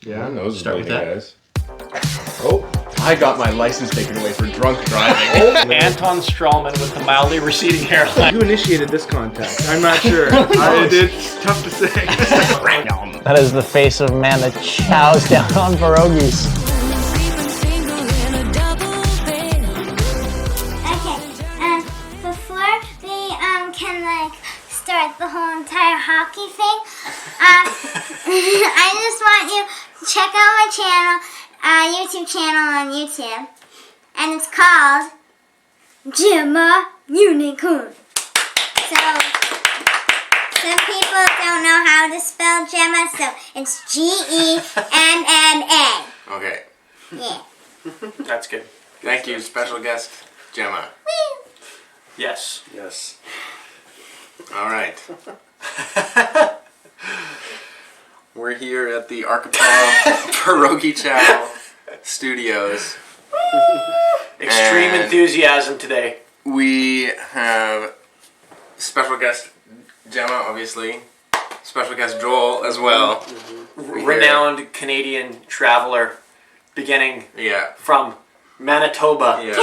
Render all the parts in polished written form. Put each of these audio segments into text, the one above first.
Yeah, those start are with the that. guys. Oh, I got my license taken away for drunk driving. Anton Strawman with the mildly receding hairline. Who initiated this contact? I'm not sure. It's tough to say. That is the face of a man that chows down on pierogies. Okay, before we can like start the whole entire hockey thing, I just want you to check out my channel, YouTube channel on YouTube, and it's called Gemma Unicorn. So some people don't know how to spell Gemma, so it's Gemma. Okay. Yeah. That's good. Thank you, special guest Gemma. Yes. Yes. All right. We're here at the Arkhipov Pierogi Chow Studios. Extreme And enthusiasm today. we have special guest Gemma, obviously. Special guest Joel as well. Renowned Canadian traveler, beginning Yeah. from Manitoba Yeah.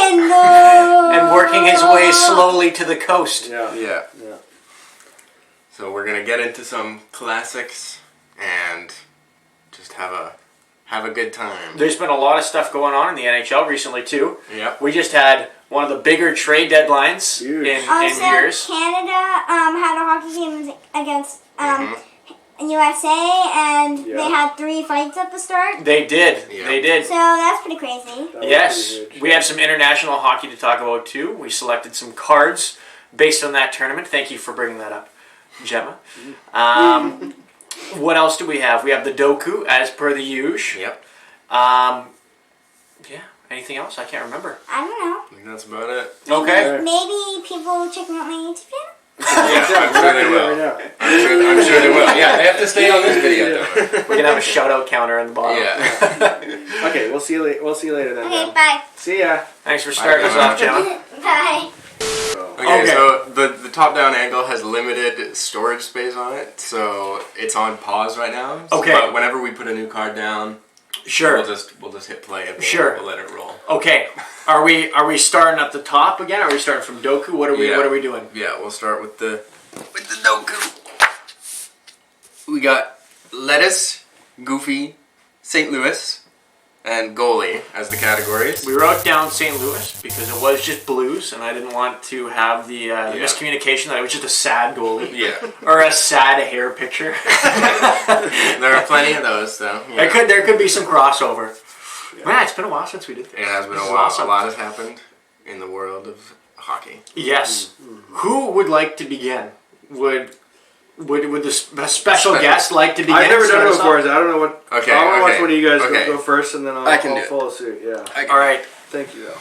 and working his way slowly to the coast. Yeah. Yeah. Yeah. So we're gonna get into some classics and just have a good time. There's been a lot of stuff going on in the NHL recently too. Yeah. We just had one of the bigger trade deadlines Huge. in Also, years. Canada had a hockey game against USA, and Yeah. they had 3 fights at the start. They did. Yeah. They did. So that's pretty crazy. That was Yes, pretty huge. we have some international hockey to talk about too. We selected some cards based on that tournament. Thank you for bringing that up, Gemma. What else do we have? We have the Doku, as per the usual. Yep. Yeah. Anything else? I can't remember. I don't know. I think that's about it. Okay. Maybe people will check out my YouTube channel. Yeah, I'm sure they will. Right now. I'm sure they will. Yeah, they have to stay on this video though. We're gonna have a shout out counter on the bottom. Yeah. Okay, we'll see you later. We'll see you later then. Okay, Jen. bye. See ya. Thanks for starting us off, Gemma. Bye. Okay, so the top-down angle has limited storage space on it, so it's on pause right now. Okay. But whenever we put a new card down, Sure. we'll just hit play and Sure. we'll let it roll. Okay. Are we starting at the top again? Are we starting from Doku? What are we doing? Yeah, we'll start with the Doku. We got lettuce, Goofy, St. Louis, and goalie as the categories. We wrote down St. Louis because it was just Blues, and I didn't want to have the miscommunication that it was just a sad goalie. Yeah. Or a sad hair picture. There are plenty of those, though. There could be some crossover. Man, it's been a while since we did this. It has been a This is while. awesome. A lot has happened in the world of hockey. Yes. Who would like to begin? Would the special guest like to begin? I've never done it Start us before, off? so I don't know what. Okay, I want to watch okay, one of you guys okay. go first, and then I'll I can do it. follow suit. Yeah. All right. Thank you, though.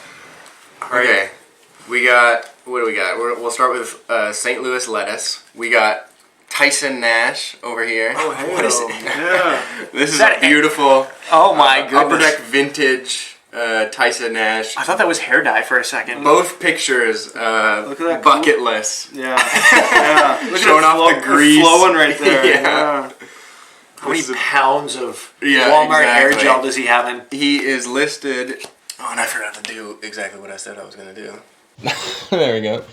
Okay, we got, what do we got? We'll start with St. Louis lettuce. We got Tyson Nash over here. Oh, hey. What is it? Yeah. This is that a beautiful Oh my Upper goodness. Deck vintage Tyson Nash. I thought that was hair dye for a second. Both pictures Look at that bucketless. Yeah. Yeah. Look Showing off the grease. flowing right there. Yeah. How many pounds of Yeah, Walmart hair exactly. gel does he have in? He is listed. Oh, and I forgot to do exactly what I said I was going to do. There we go.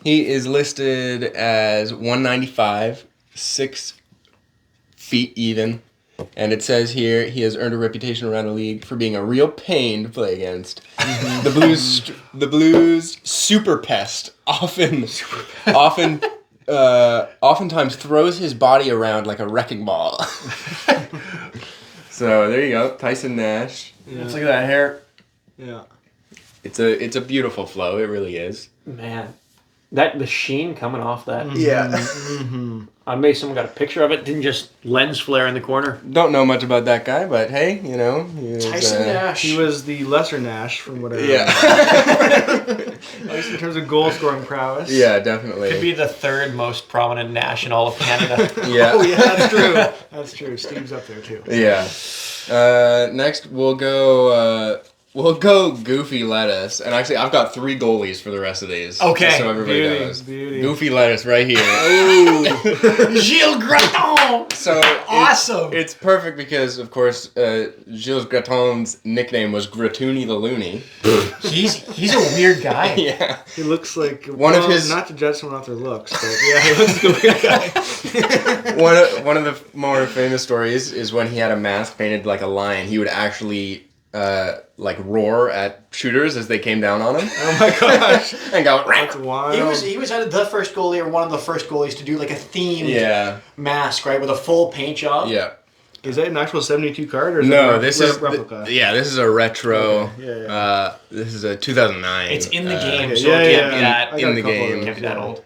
He is listed as 195, 6 feet even. And it says here he has earned a reputation around the league for being a real pain to play against. The Blues super pest oftentimes throws his body around like a wrecking ball. So there you go, Tyson Nash. Yeah. Let's look at that hair. Yeah. It's a beautiful flow. It really is. Man, the sheen coming off that. Yeah. I made someone got a picture of it. Didn't just lens flare in the corner. Don't know much about that guy, but hey, you know, he was, Tyson Nash. He was the lesser Nash from what I Yeah. At least in terms of goal scoring prowess. Yeah, definitely. Could be the third most prominent Nash in all of Canada. Yeah. Oh yeah, that's true. That's true. Steve's up there too. Yeah. Next we'll go we'll go Goofy Lettuce. And actually, I've got 3 goalies for the rest of these. Okay. Just so everybody Beauty, knows. beauty. Goofy Lettuce right here. Gilles Graton. So Awesome. It's perfect because, of course, Gilles Graton's nickname was Gratoony the Loony. He's a weird guy. Yeah. He looks like One of his- not to judge someone off their looks, but yeah, he looks like a weird guy. One of the more famous stories is when he had a mask painted like a lion. He would actually like roar at shooters as they came down on him. Oh my gosh, And go. that's wild. He was the first goalie or one of the first goalies to do like a themed mask, right, with a full paint job. Yeah. Is that an actual 72 card or is it No, a this is replica? this is a retro. Okay, yeah. This is a 2009. It's in the game, okay, so yeah, it yeah, can't be that. I got in a the couple of game. those, Can't be that old.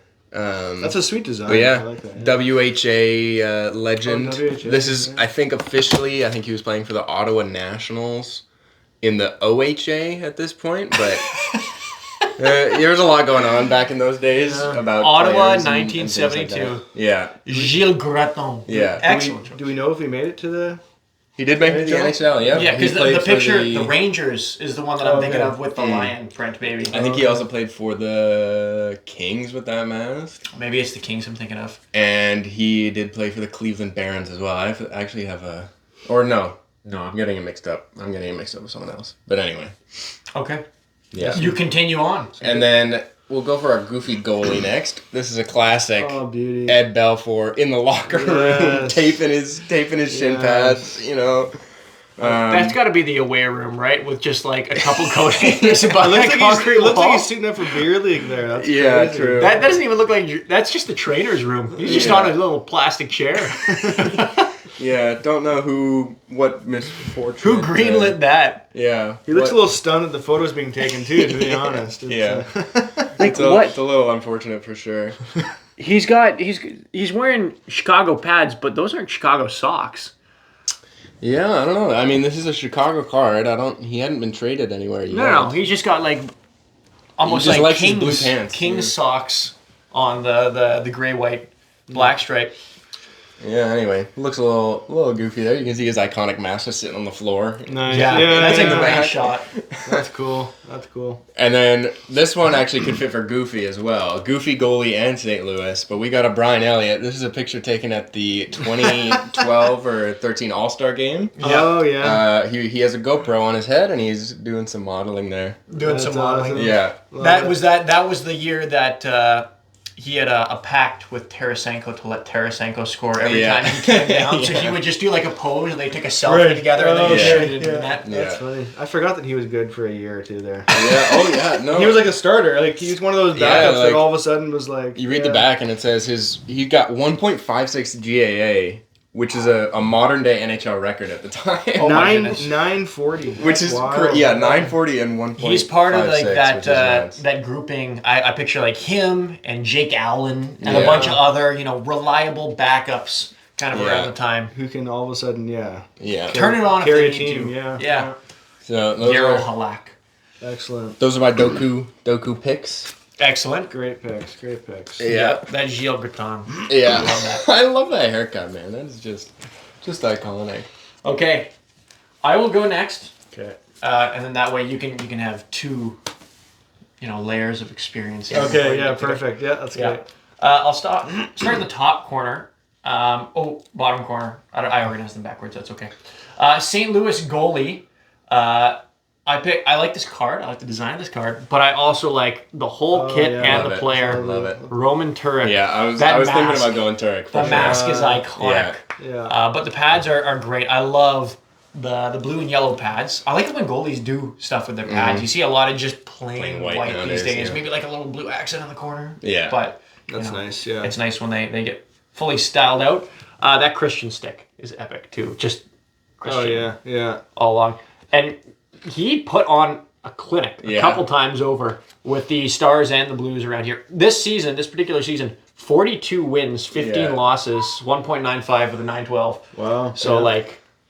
That's a sweet design. But yeah, I like that. WHA legend. Oh, WHA, This is, yeah. I think, officially. I think he was playing for the Ottawa Nationals in the OHA at this point, but there was a lot going on back in those days about Ottawa, players and things like 1972. that. Yeah, Gilles Graton. yeah. Excellent. Do we know if he made it to the? He did make it to the NHL. Yeah, Yeah, He because played the for picture, the Rangers, is the one that I'm thinking of with the Mm. lion print, maybe. I think he also played for the Kings with that mask. Maybe it's the Kings I'm thinking of. And he did play for the Cleveland Barons as well. I actually have a... Or no, I'm getting it mixed up. I'm getting it mixed up with someone else. But anyway. Okay. Yeah. You continue on. And then we'll go for our goofy goalie next. This is a classic. Oh, beauty. Ed Belfour in the locker room, Yes. taping his shin Yes. pads, you know. That's got to be the away room, right? With just like a couple coatings It behind a concrete looks wall. like he's suiting up for beer league there. That's Yeah, crazy. true. That doesn't even look like... That's just the trainer's room. He's just on a little plastic chair. Yeah, don't know what misfortune. Who greenlit that? Yeah. He looks a little stunned that the photo's being taken too, to be honest. It's, Yeah. Like It's a what? little unfortunate for sure. He's wearing Chicago pads, but those aren't Chicago socks. Yeah, I don't know. I mean, this is a Chicago card. He hadn't been traded anywhere yet. No, he's just got like almost just like likes his blue King's pants, socks on the gray white black stripe. Yeah, anyway, looks a little goofy there. You can see his iconic mask just sitting on the floor. nice. Yeah, that's a yeah. great shot. That's cool. That's cool. And then this one actually could fit for Goofy as well. Goofy goalie and St. Louis. But we got a Brian Elliott. This is a picture taken at the 2012 or 13 All-Star game. Oh yeah. He has a GoPro on his head and he's doing some modeling there. Doing That's some modeling. awesome. Yeah. That was the year that he had a pact with Tarasenko to let Tarasenko score every Yeah. time he came down. So he Yeah. would just do like a pose and they take a selfie Right. together and then Oh, he yeah. shoot it into Yeah. the net. That's Yeah. funny. I forgot that he was good for a year or two there. Yeah. Oh yeah. No. He was like a starter. Like he was one of those backups Yeah, like, that all of a sudden was like. You read the back and it says he got 1.56 GAA, which is a modern day NHL record at the time. Oh, my goodness. 940. Which is Wow. 940 and 1.56. He's part of like which is that nuts. that grouping. I picture like him and Jake Allen and Yeah. a bunch of other reliable backups kind of Yeah. around the time. Who can all of a sudden, yeah. Yeah. Turn it on Carry if a they need team, to. yeah. Yeah. So those Yarrow are, Halak. Excellent. those are my Doku picks. Excellent. Great picks. Great picks. Yeah. That Gilles Graton. Yeah. Love that. I love that haircut, man. That is just iconic. Okay. I will go next. Okay. And then that way you can have two, layers of experience. here before Okay, you yeah, get to it. perfect. Yeah, that's Yeah. great. I'll start in the top corner. Bottom corner. I organized them backwards. That's okay. St. Louis goalie. I like this card. I like the design of this card, but I also like the whole Oh, kit yeah. and Love the it. player. Love it. Roman Turek. Yeah, I was That thinking mask. about going Turek. for The sure. mask is iconic. Yeah. But the pads are great. I love the blue and yellow pads. I like it when goalies do stuff with their pads. You see a lot of just plain Plain white white nowadays, these days. yeah. Maybe like a little blue accent in the corner. Yeah. But That's nice, yeah. it's nice when they get fully styled out. That Christian stick is epic too. Just Christian Oh, yeah, yeah. all along. And he put on a clinic a Yeah. couple times over with the Stars and the Blues around here. This particular season, 42 wins, 15 Yeah. losses, 1.95 with a 912. Wow. So yeah.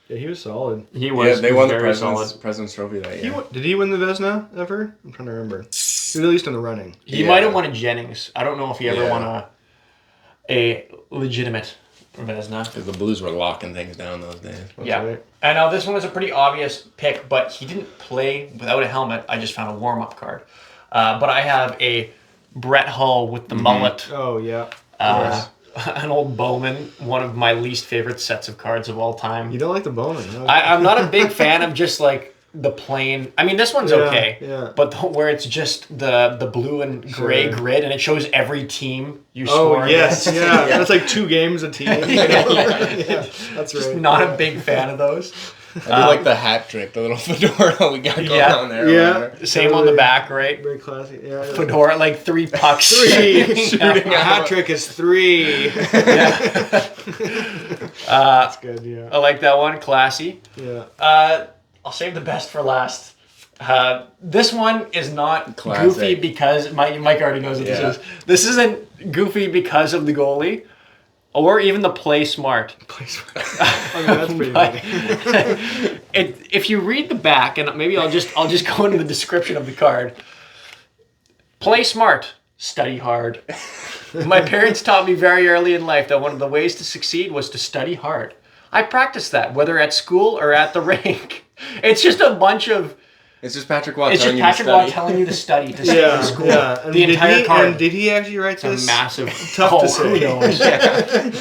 Yeah, he was solid. he Yeah, was they won the very solid. President's Trophy that year. Did he win the Vezina ever? I'm trying to remember. He was at least in the running. He Yeah. might have won a Jennings. I don't know if he ever Yeah. won a legitimate Vezina. Because the Blues were locking things down those days. Yeah. right. And now this one was a pretty obvious pick, but he didn't play without a helmet. I just found a warm-up card. But I have a Brett Hull with the mullet. Oh, yeah. An old Bowman, one of my least favorite sets of cards of all time. You don't like the Bowman? Okay. I'm not a big fan of just like the plain. I mean, this one's okay. Yeah. But where it's just the blue and gray grid, and it shows every team you Oh, score. yes. against. Yeah. That's like 2 games a team. Yeah, that's Just right. not a big fan of those. I do like the hat trick, the little fedora we got going Yeah. on there. Yeah. Same on the back, right? Very classy. Yeah. Fedora, like 3 pucks. 3. Shooting A hat trick is 3. That's good, yeah. I like that one. Classy. Yeah. I'll save the best for last. This one is not Classic. goofy because Mike already knows what Yeah. this is. This isn't goofy because of the goalie or even the play smart. I mean, that's pretty funny. If you read the back, and maybe I'll just go into the description of the card. Play smart, study hard. My parents taught me very early in life that one of the ways to succeed was to study hard. I practiced that, whether at school or at the rink. It's just a bunch of. It's just Patrick Watt It's telling just you Patrick Watt to study. telling you to study to stay in school. Yeah. And The entire card. And did he actually write It's a this? massive. Tough to say. Who knows?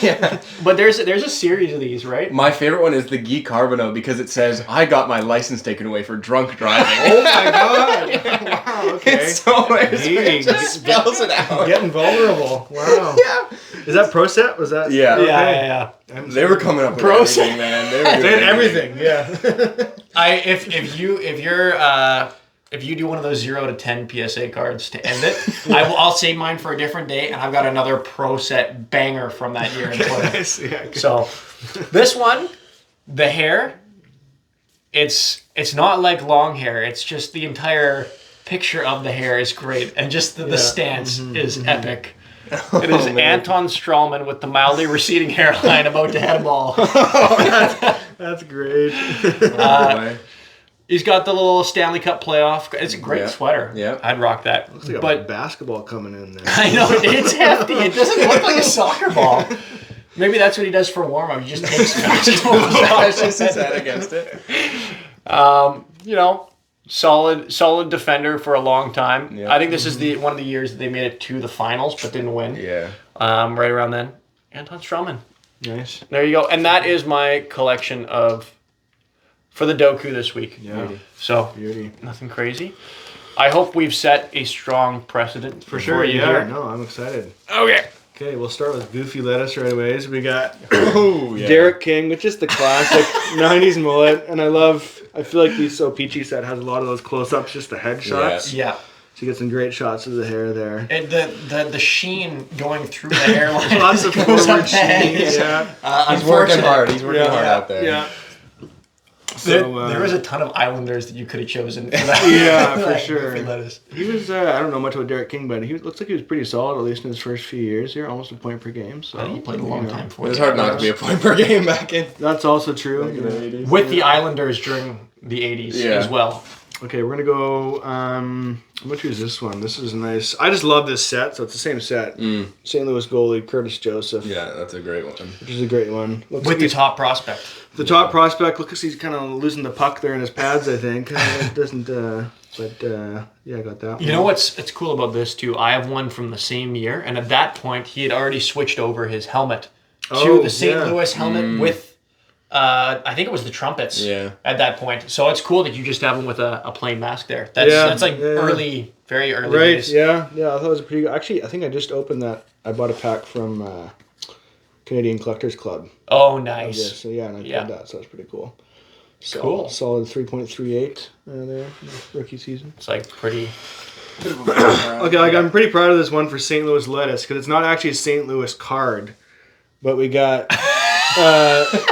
Yeah. But there's a series of these, right? My favorite one is the Guy Carbonneau because it says, I got my license taken away for drunk driving. Oh my god! Wow. Okay. It's so Hey, it just spells it out. Getting vulnerable. Wow. Yeah. Is that Pro Set? Was that? Yeah. Okay. Yeah. They were coming up with Bro, everything, man. They were They doing had everything. Yeah. If you do one of those 0 to 10 PSA cards to end it, I'll save mine for a different day, and I've got another Pro Set banger from that year in Twitter. Nice. Yeah. Okay. So this one, the hair, it's not like long hair. It's just the entire picture of the hair is great, and just the stance is epic. It is Anton Strawman with the mildly receding hairline about to head a ball. That's great. He's got the little Stanley Cup playoff. It's a great Yeah. sweater. Yeah. I'd rock that. Looks like a But basketball coming in there. I know it's hefty. It doesn't look like a soccer ball. Maybe that's what he does for warm up. He just takes basketball. That's just his head against it. Solid defender for a long time. Yeah. I think this is one of the years that they made it to the finals but didn't win. Yeah. Right around then. Anton Strawman. Nice. There you go. And that is my collection for the Doku this week. Yeah. So Beauty. nothing crazy. I hope we've set a strong precedent For sure. you Yeah. here. No, I'm excited. Okay. Okay, we'll start with Goofy Lettuce right away. So we got Oh, yeah. Derek King, which is the classic 90s mullet. And I feel like the So Peachy set has a lot of those close-ups, just the headshots. Yeah. So you get some great shots of the hair there. And the sheen going through the hairline. Lots of goes forward up the head. sheen. Yeah. He's working hard. He's working hard out there. Yeah. There, So, there was a ton of Islanders that you could have chosen for that. Yeah, for That sure. goofy lettuce. He was, I don't know much about Derek King, but he looks like he was pretty solid, at least in his first few years here, almost a point per game. So I think he played a long time for It was them. hard not to be a point per game back in. That's also true. Back in the 80s. With the Islanders during the 80s Yeah. as well. Okay, we're gonna go. I'm gonna choose this one. This is nice. I just love this set. So it's the same set. St. Louis goalie Curtis Joseph. Yeah, that's a great one. Which is a great one. Looks With like the he's- top prospect. the top prospect. Looks like he's kind of losing the puck there in his pads. I think it doesn't. Yeah, I got that. You know what's cool about this too? I have one from the same year, and at that point he had already switched over his helmet to the St. Louis helmet with I think it was the trumpets at that point. So it's cool that you just have him with a plain mask there. That's like early, very early Right? days. Yeah. I thought it was a pretty good. Actually, I think I just opened that. I bought a pack from Canadian Collectors Club. Oh, of nice. this. So yeah, and I Yeah. played that. So that's pretty cool. Cool. Solid 3.38 there, rookie season. It's like pretty. Okay, I'm pretty proud of this one for St. Louis Lettuce because it's not actually a St. Louis card, but we got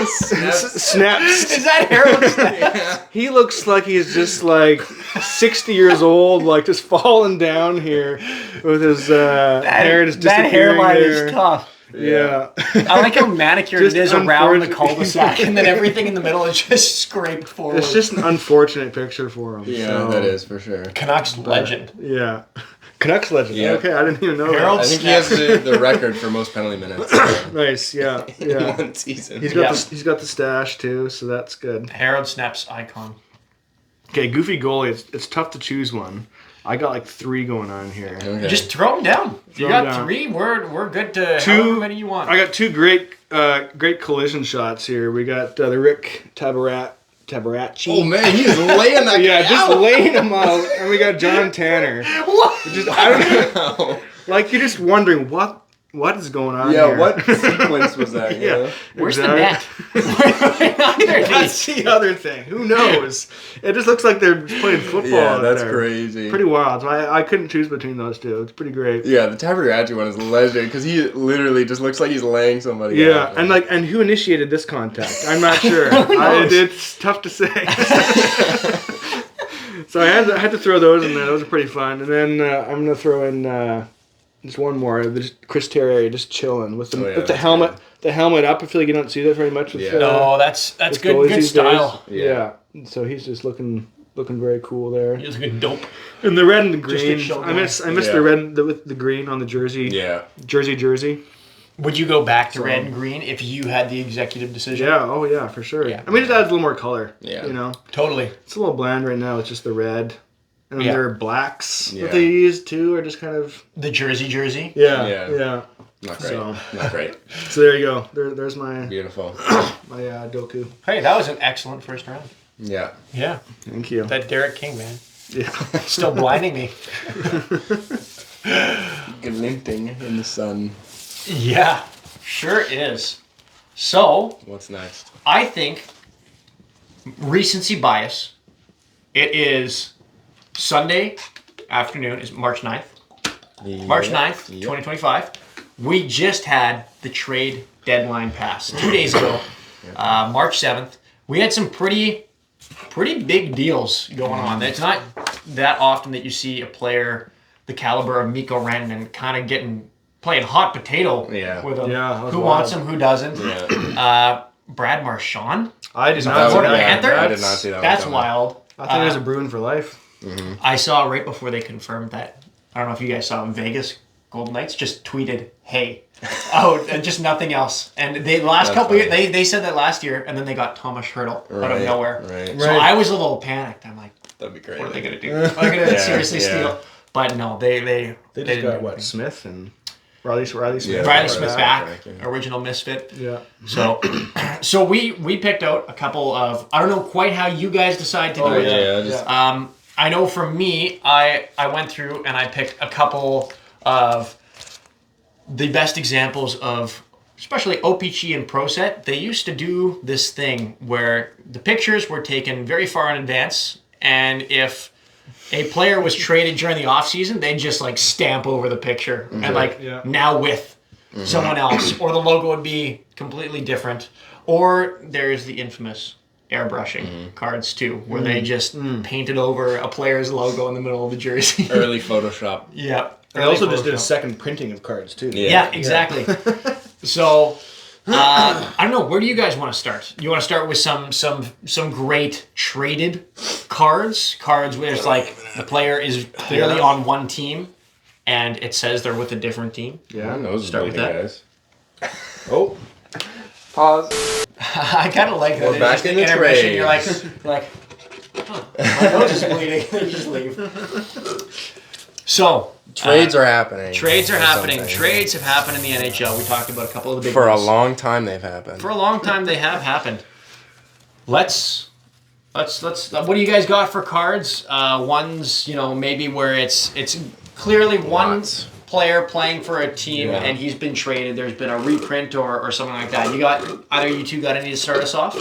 Snaps. Is that hair? He looks like he's just like 60 years old, like just falling down here with his hair just that disappearing hairline there. is tough. Yeah. I like how manicured Just it is around the unfortunate- cul-de-sac, and then everything in the middle is just scraped forward. It's just an unfortunate picture for him. Yeah, so, that is for sure. Canucks legend. Yeah. Canucks legend. Yeah. Okay, I didn't even know Harold I think he has the record for most penalty minutes that. Nice, yeah, in yeah. one season. He's got Yeah. he's got the stash too, so that's good. Harold Snap's icon. Okay, goofy goalie. It's tough to choose one. I got like 3 going on here. Okay. Just throw them down. If you Throw 'em got down. 3, we're good to Two- however many you want. I got 2 great collision shots here. We got the Rick Tabaracci. Oh man, he is laying that Yeah, guy just out. laying him out, and we got John Tanner. What? Just I don't know. Like you're just wondering what is going on Yeah, here. what sequence was that? You Yeah. know? Where's Exactly. the net? Neither of That's these. the other thing. Who knows? It just looks like they're playing football. Yeah, out that's there. crazy. Pretty wild. So I couldn't choose between those 2. It's pretty great. Yeah, the Tabaracci one is legendary because he literally just looks like he's laying somebody Yeah, out. and who initiated this contact? I'm not sure. knows? It's tough to say. So I had to throw those in there. Those are pretty fun. And then I'm gonna throw in just one more. Just Chris Terry just chilling with the Oh, yeah, with the that's helmet. good. The helmet up. I feel like you don't see that very much with Yeah. No, that's with good. goalies Good these style. days. Yeah. So he's just looking very cool there. He was a good dope. And the red and the Just green. a show I miss Yeah. the red with the green on the jersey. Yeah. Jersey. Would you go back to red and green if you had the executive decision? Yeah. Oh yeah, for sure. Yeah. I mean, it adds a little more color. Yeah. You know. Totally. It's a little bland right now. It's just the red. And Yeah. their blacks Yeah. that they use too are just kind of The jersey. yeah. Yeah. Not great. So- Not great. So there you go. There's my Beautiful. Doku. Hey, that was an excellent first round. Yeah. Yeah. Thank you. That Derek King, man. Yeah. Still blinding me. Glinting in the sun. Yeah. Sure is. So, What's next? I think recency bias. It is Sunday afternoon, is March 9th. March 9th, Yep. 2025. We just had the trade deadline pass 2 days ago, March 7th. We had some pretty big deals going on. It's not that often that you see a player the caliber of Mikko Rantanen kind of playing hot potato Yeah. with him. Yeah, that was Who wild. wants him, who doesn't. Yeah. Brad Marchand. I did That not was- see Florida that. Panther? I did not see that one That's coming. wild. I think there's a Bruin for life. I saw right before they confirmed that. I don't know if you guys saw in Vegas. Golden Knights just tweeted, "Hey," and just nothing else. And they That's couple funny. years, they said that last year, and then they got Thomas Hertl out of Right, nowhere. right. So Right. I was a little panicked. I'm like, That'd be great. what are they gonna do? Are they gonna Yeah, seriously yeah. steal? But no, they They just didn't got do what anything. Smith and Riley Smith. Yeah. Riley Smith back, back, yeah. original misfit. Yeah. So, so we picked out a couple of. I don't know quite how you guys decide to do it. Yeah, just I know for me, I went through and I picked a couple of the best examples of, especially OPG and ProSet. They used to do this thing where the pictures were taken very far in advance, and if a player was traded during the offseason, they'd just like stamp over the picture and like Yeah. now with someone else, or the logo would be completely different. Or there's the infamous airbrushing cards too, where they just painted over a player's logo in the middle of the jersey. early Photoshop. Yep. They also just did a Photoshop. second printing of cards too. Yeah, exactly. So, I don't know. Where do you guys want to start? You want to start with some great traded cards where it's like the player is clearly on one team, and it says they're with a different team. Yeah. Those Start with that. guys. Oh. Pause. I kind of like that. We're It's back just in the the intermission. trades. You're like, huh, my nose is bleeding. You just leave. So Trades are happening. trades are Or happening. something. Trades have happened in the NHL. We talked about a couple of the big For a ones. long time they've happened. For a long time, they have happened. Let's. What do you guys got for cards? Ones, maybe where it's clearly one Lots. player playing for a team Yeah. and he's been traded. There's been a reprint or something like that. Either you two got any to start us off?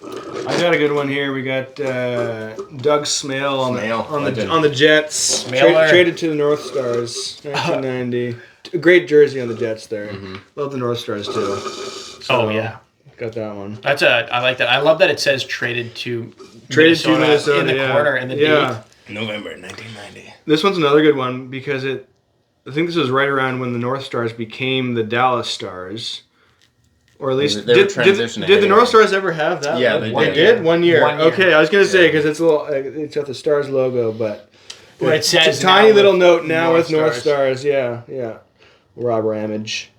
I got a good one here. We got Doug Smale on legend. the Jets. Smaler. Traded to the North Stars, 1990. A great jersey on the Jets there. Love the North Stars too. So, got that one. I like that. I love that it says traded to Minnesota in the yeah. corner and the yeah. date. November 1990. This one's another good one because I think this was right around when the North Stars became the Dallas Stars. Or at least, They were did transitioning the North anyway. Stars ever have that? Yeah, one? they They did. did? 1 year. 1 year. Okay, I was going to say, Yeah. because it's got the Stars logo, but What it says. Tiny now little with note now with North Stars. Stars. Yeah. Rob Ramage.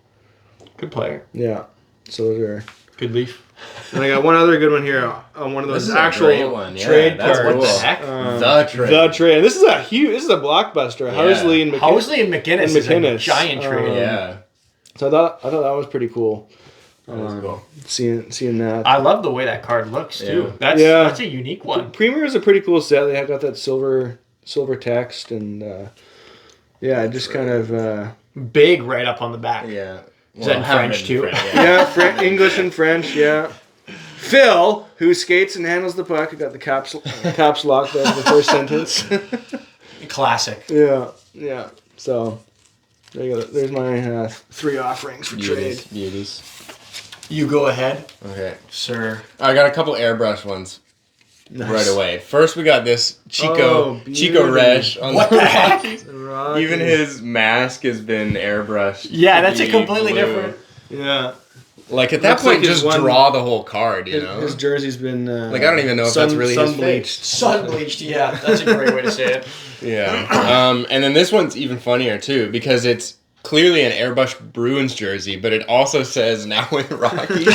Good player. Yeah. So those are. Good leaf. And I got one other good one here on one of those This is a actual great one. Yeah, trade that's cards. cool. What the heck? The trade. The trade. This is a blockbuster. Yeah. Housley and McKinnon. Housley and McGinnis is a giant trade. Yeah. So I thought that was pretty cool. That's cool. Seeing that. I love the way that card looks too. Yeah. That's a unique one. Premier is a pretty cool set. They have got that silver text and just kind of Big right up on the back. Yeah. Is that in French too? English and French. Yeah. Phil, who skates and handles the puck, I got the caps lock there for the first sentence. Classic. Yeah. So there you go. There's my 3 offerings for trade. Beauties. You go ahead, Okay. sir. I got a couple airbrush ones Nice. right away. First, we got this Chico beauty. Resch on What the heck? Rocky. Even his mask has been airbrushed. Yeah, to that's a be completely blue. different. Yeah. Like at that Looks point, like his just one- draw the whole card. You know. His jersey's been Like, I don't even know if that's really his sun bleached. face. Sun bleached. Yeah, that's a great way to say it. Yeah. And then this one's even funnier too because it's clearly an airbrushed Bruins jersey, but it also says "Now with Rockies"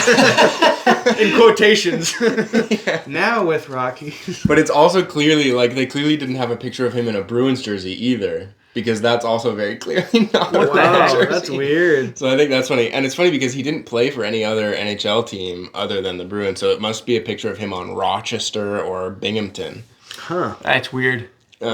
In quotations. Now with Rocky. But it's also clearly like they clearly didn't have a picture of him in a Bruins jersey either, because that's also very clearly not a Bruins jersey. That's weird. So I think that's funny, and it's funny because he didn't play for any other NHL team other than the Bruins, so it must be a picture of him on Rochester or Binghamton. Huh. That's weird. So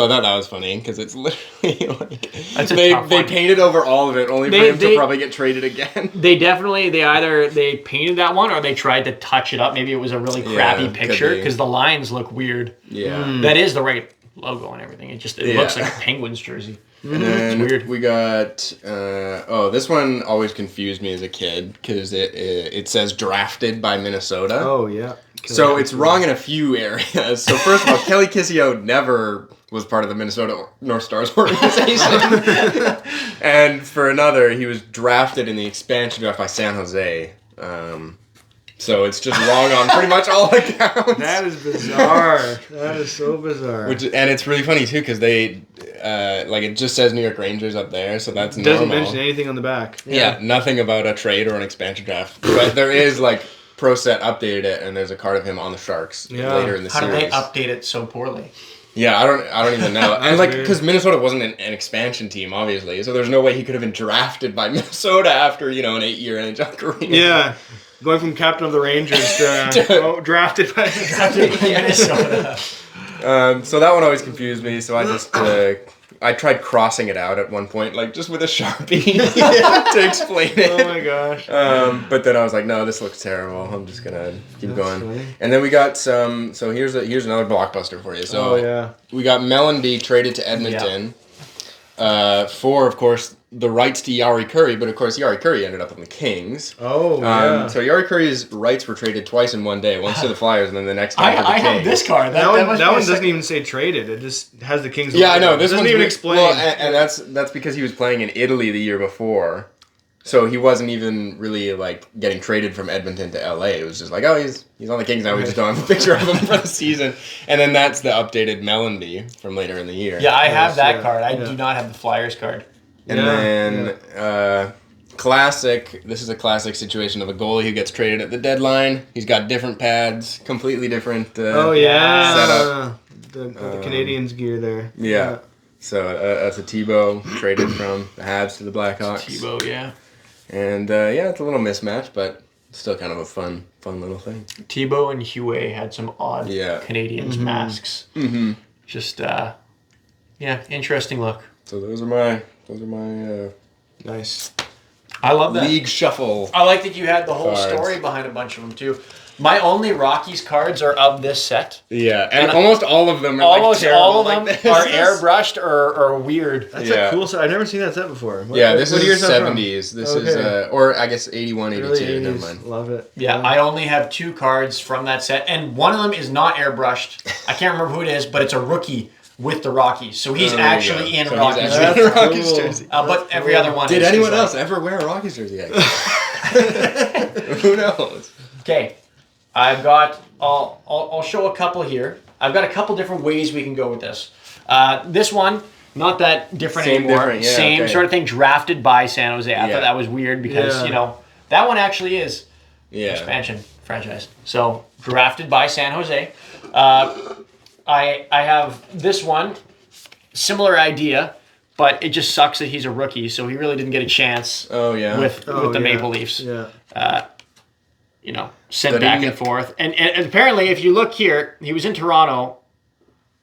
I thought that was funny because it's literally like That's a they tough one. painted over all of it only for him to probably get traded again. They either painted that one or they tried to touch it up. Maybe it was a really crappy could picture be. because the lines look weird. Yeah. That is the right logo and everything. It looks like a Penguins jersey. And then It's weird. we got this one always confused me as a kid because it says drafted by Minnesota. Oh yeah. So it's wrong in a few areas. So first of all, Kelly Kissio never was part of the Minnesota North Stars organization. And for another, he was drafted in the expansion draft by San Jose. So it's just wrong on pretty much all accounts. That is bizarre. That is so bizarre. And it's really funny too because they it just says New York Rangers up there, so that's Doesn't normal. mention anything on the back. Yeah, nothing about a trade or an expansion draft. But there is Pro Set updated it, and there's a card of him on the Sharks later in the How series. did they update it so poorly? Yeah, I don't even know. And because Minnesota wasn't an expansion team, obviously, so there's no way he could have been drafted by Minnesota after an 8-year NHL career. Yeah. Going from captain of the Rangers to drafted by Minnesota. So that one always confused me. So I just I tried crossing it out at one point, just with a Sharpie to explain it. Oh my gosh. But then I was like, no, this looks terrible. I'm just gonna keep going. funny. And then we got some. So here's another blockbuster for you. So we got Mellanby traded to Edmonton for, of course, the rights to Yari Curry. But of course, Yari Curry ended up on the Kings. Oh yeah. So Yari Curry's rights were traded twice in one day. Once to the Flyers, and then the next time to the I Kings. have this card. That one must be doesn't even say traded. It just has the Kings. Yeah, I know. It This doesn't one's even weird. explain. Well, and that's because he was playing in Italy the year before. So he wasn't even really getting traded from Edmonton to LA. It was just he's on the Kings now. We just don't have a picture of him for the season. And then that's the updated Mellanby from later in the year. Yeah, I have that card. I do not have the Flyers card. And then classic. This is a classic situation of a goalie who gets traded at the deadline. He's got different pads, completely different. Setup. The Canadians gear there. Yeah. So that's a Tebow traded from the Habs to the Blackhawks. Tebow, yeah. And it's a little mismatch, but still kind of a fun little thing. Tebow and Huey had some odd Canadians masks. Mm-hmm. Just interesting look. So those are my Nice. I love that. league shuffle. I like that you had the whole Cards. story behind a bunch of them too. My only Rockies cards are of this set. Yeah, and almost all of them are Almost terrible all of like them this. are airbrushed or weird. That's a cool set. I've never seen that set before. This what is year's that from? 70s. This is or I guess 81, 82. Early Never 80s. mind. Love it. Yeah, I only have 2 cards from that set, and one of them is not airbrushed. I can't remember who it is, but it's a rookie with the Rockies. So he's actually in So Rockies. he's actually in a Rockies cool. jersey. But every other one Did is anyone like- else ever wear a Rockies jersey? Who knows? Okay, I've got I'll show a couple here. I've got a couple different ways we can go with this. This one, not that different Same anymore. different, yeah, Same okay. sort of thing. Drafted by San Jose. I Yeah. thought that was weird because Yeah. that one actually is Yeah. expansion franchise. So drafted by San Jose. I have this one, similar idea, but it just sucks that he's a rookie, so he really didn't get a chance Oh yeah. with the Maple Leafs. Yeah. Sent But back he- and forth. And apparently, if you look here, he was in Toronto,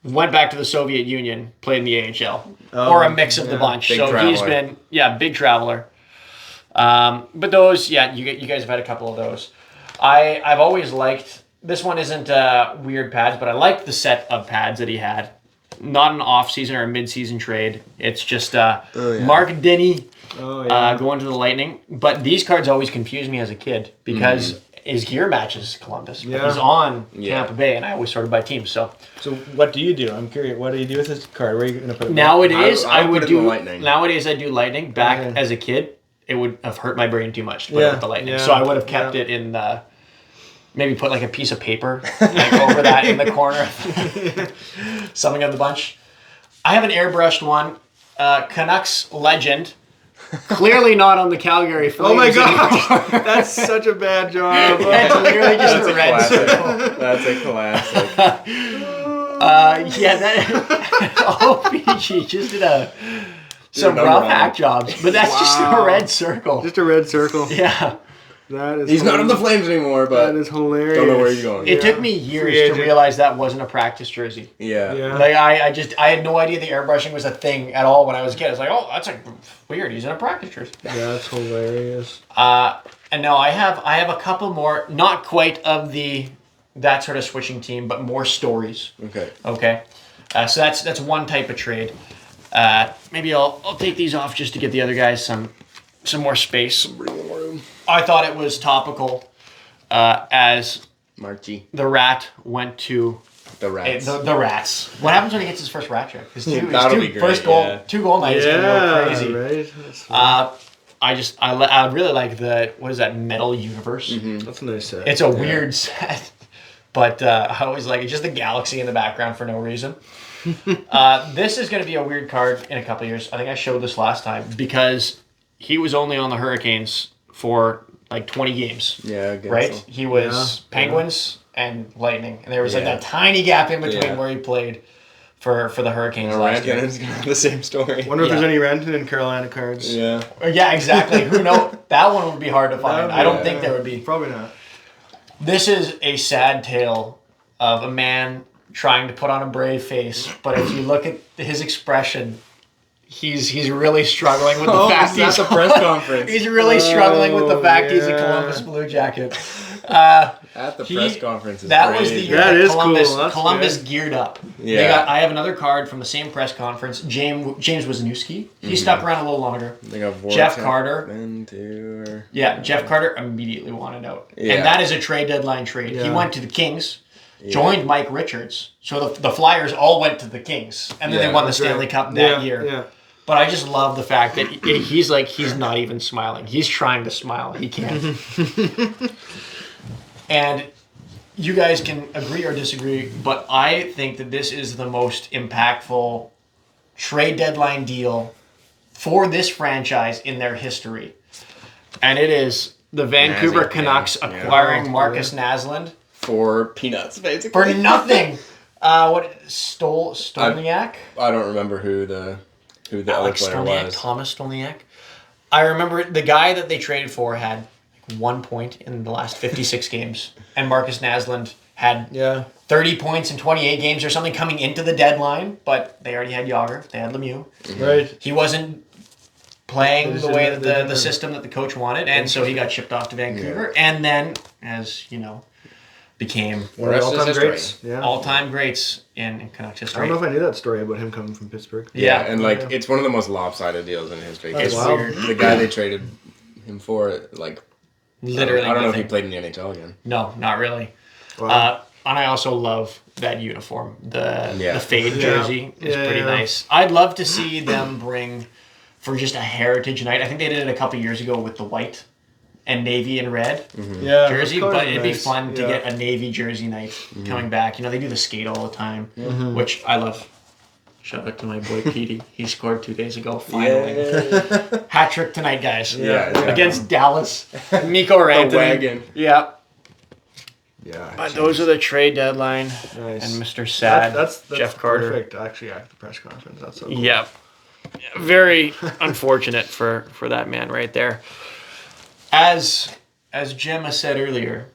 went back to the Soviet Union, played in the AHL, or a mix of the bunch. Big So he's traveler. been, big traveler. But those, you guys have had a couple of those. I've always liked, this one isn't weird pads, but I liked the set of pads that he had. Not an off-season or a mid-season trade. It's just Mark Denny going to the Lightning. But these cards always confused me as a kid because his gear matches Columbus. But Yeah. he's on Tampa Bay, and I always sorted by teams. So So what do you do? I'm curious. What do you do with this card? Where are you going to put it? nowadays, I I would would put it in do the Lightning. Nowadays, I do Lightning. Back Okay. as a kid, it would have hurt my brain too much to put it Yeah, with the Lightning. yeah, So I would have kept it in the. Maybe put like a piece of paper like over that in the corner. Something of the bunch. I have an airbrushed one. Canucks legend. Clearly not on the Calgary Flames. Oh my anymore. gosh, that's such a bad job. It's literally just That's a a red classic. circle. That's a classic. That. OPG just did some number rough on hack it. jobs, but that's just a red circle. Just a red circle. Yeah. That is. He's not on the Flames anymore, but That is hilarious. don't know where he's going. It took me years Free to agent. realize that wasn't a practice jersey. Yeah. Yeah. Like I had no idea the airbrushing was a thing at all when I was a kid. I was like, oh, that's like weird. He's in a practice jersey. That's hilarious. And now I have a couple more, not quite of that sort of switching team, but more stories. Okay. Okay, so that's one type of trade. Maybe I'll take these off just to give the other guys some more space. Breathing room. I thought it was topical as Marchie. the Rat went to The Rats. the Rats. What happens when he gets his first Rat trick? His That'll be great, first goal, yeah. 2 goal night is gonna go crazy. right. That's, I really like what is that, Metal Universe? that's a nice set. It's a weird set, but I always like it. Just the galaxy in the background for no reason. This is going to be a weird card in a couple of years. I think I showed this last time because he was only on the Hurricanes for like 20 games, Yeah, I guess right? so. He was Yeah. Penguins and Lightning, and there was like Yeah. that tiny gap in between Yeah. where he played for the Hurricanes And last year. Rantanen is gonna have the same story. Wonder if Yeah. there's any Renton and Carolina cards. Yeah. Yeah, exactly. Who knows? That one would be hard to find. I don't yeah. think there would be. Probably not. This is a sad tale of a man trying to put on a brave face, but if you look at his expression, he's really struggling with the fact at the press conference. he's really struggling with the fact he's a yeah. Columbus Blue Jacket. At the press conference. Is That was the crazy. year That that is Columbus, cool. That's Columbus good. geared up. Yeah. I have another card from the same press conference. James Wisniewski. He stuck around a little longer. They got Jeff Voracek Carter. then too, or- Yeah, Jeff Carter immediately wanted out. Yeah. And that is a trade deadline trade. He Yeah. went to the Kings, joined Mike Richards. So the Flyers all went to the Kings. And then Yeah, they won the that's Stanley right. Cup that year. Yeah. But I just love the fact that he's not even smiling. He's trying to smile. He can't. And you guys can agree or disagree, but I think that this is the most impactful trade deadline deal for this franchise in their history. And it is the Vancouver Nazi, Canucks yeah. acquiring Oh, Marcus Naslund for peanuts, basically. for nothing. Stolniak? I don't remember who the other Alex player Stolniak, was. Thomas Stolniak. I remember the guy that they traded for had like 1 point in the last 56 games, and Marcus Naslund had Yeah. 30 points in 28 games or something coming into the deadline, but they already had Yager, they had Lemieux. Right. He wasn't playing They the just way didn't- that they the didn't- system that the coach wanted, and so he got shipped off to Vancouver, and then, as you know, became One of the rest is all-time history. greats. Yeah. all-time greats in Canucks I history. don't know if I knew that story about him coming from Pittsburgh. Yeah, Yeah. and it's one of the most lopsided deals in history. That's It's wild. weird. The guy they traded him for, Literally I don't know if he nothing. played in the NHL again. No, not really. Wow. And I also love that uniform. The Yeah. fade Yeah. jersey is Yeah, pretty yeah. nice. I'd love to see them bring, for just a heritage night, I think they did it a couple years ago with the white. and navy and red Yeah, jersey, those but colors are it'd be nice. fun to Yeah. get a navy jersey night coming back. You know, they do the skate all the time, which I love. Shout out to my boy Petey. He scored 2 days ago, finally. Hat trick tonight, guys. Yeah. Against Dallas. Nico or The Anthony. wagon. Yeah. Yeah. But those are the trade deadline. Nice. And Mr. Sad, That's Jeff Carter. perfect, actually, at the press conference. That's so cool. Yep. Very unfortunate for that man right there. As Gemma said earlier,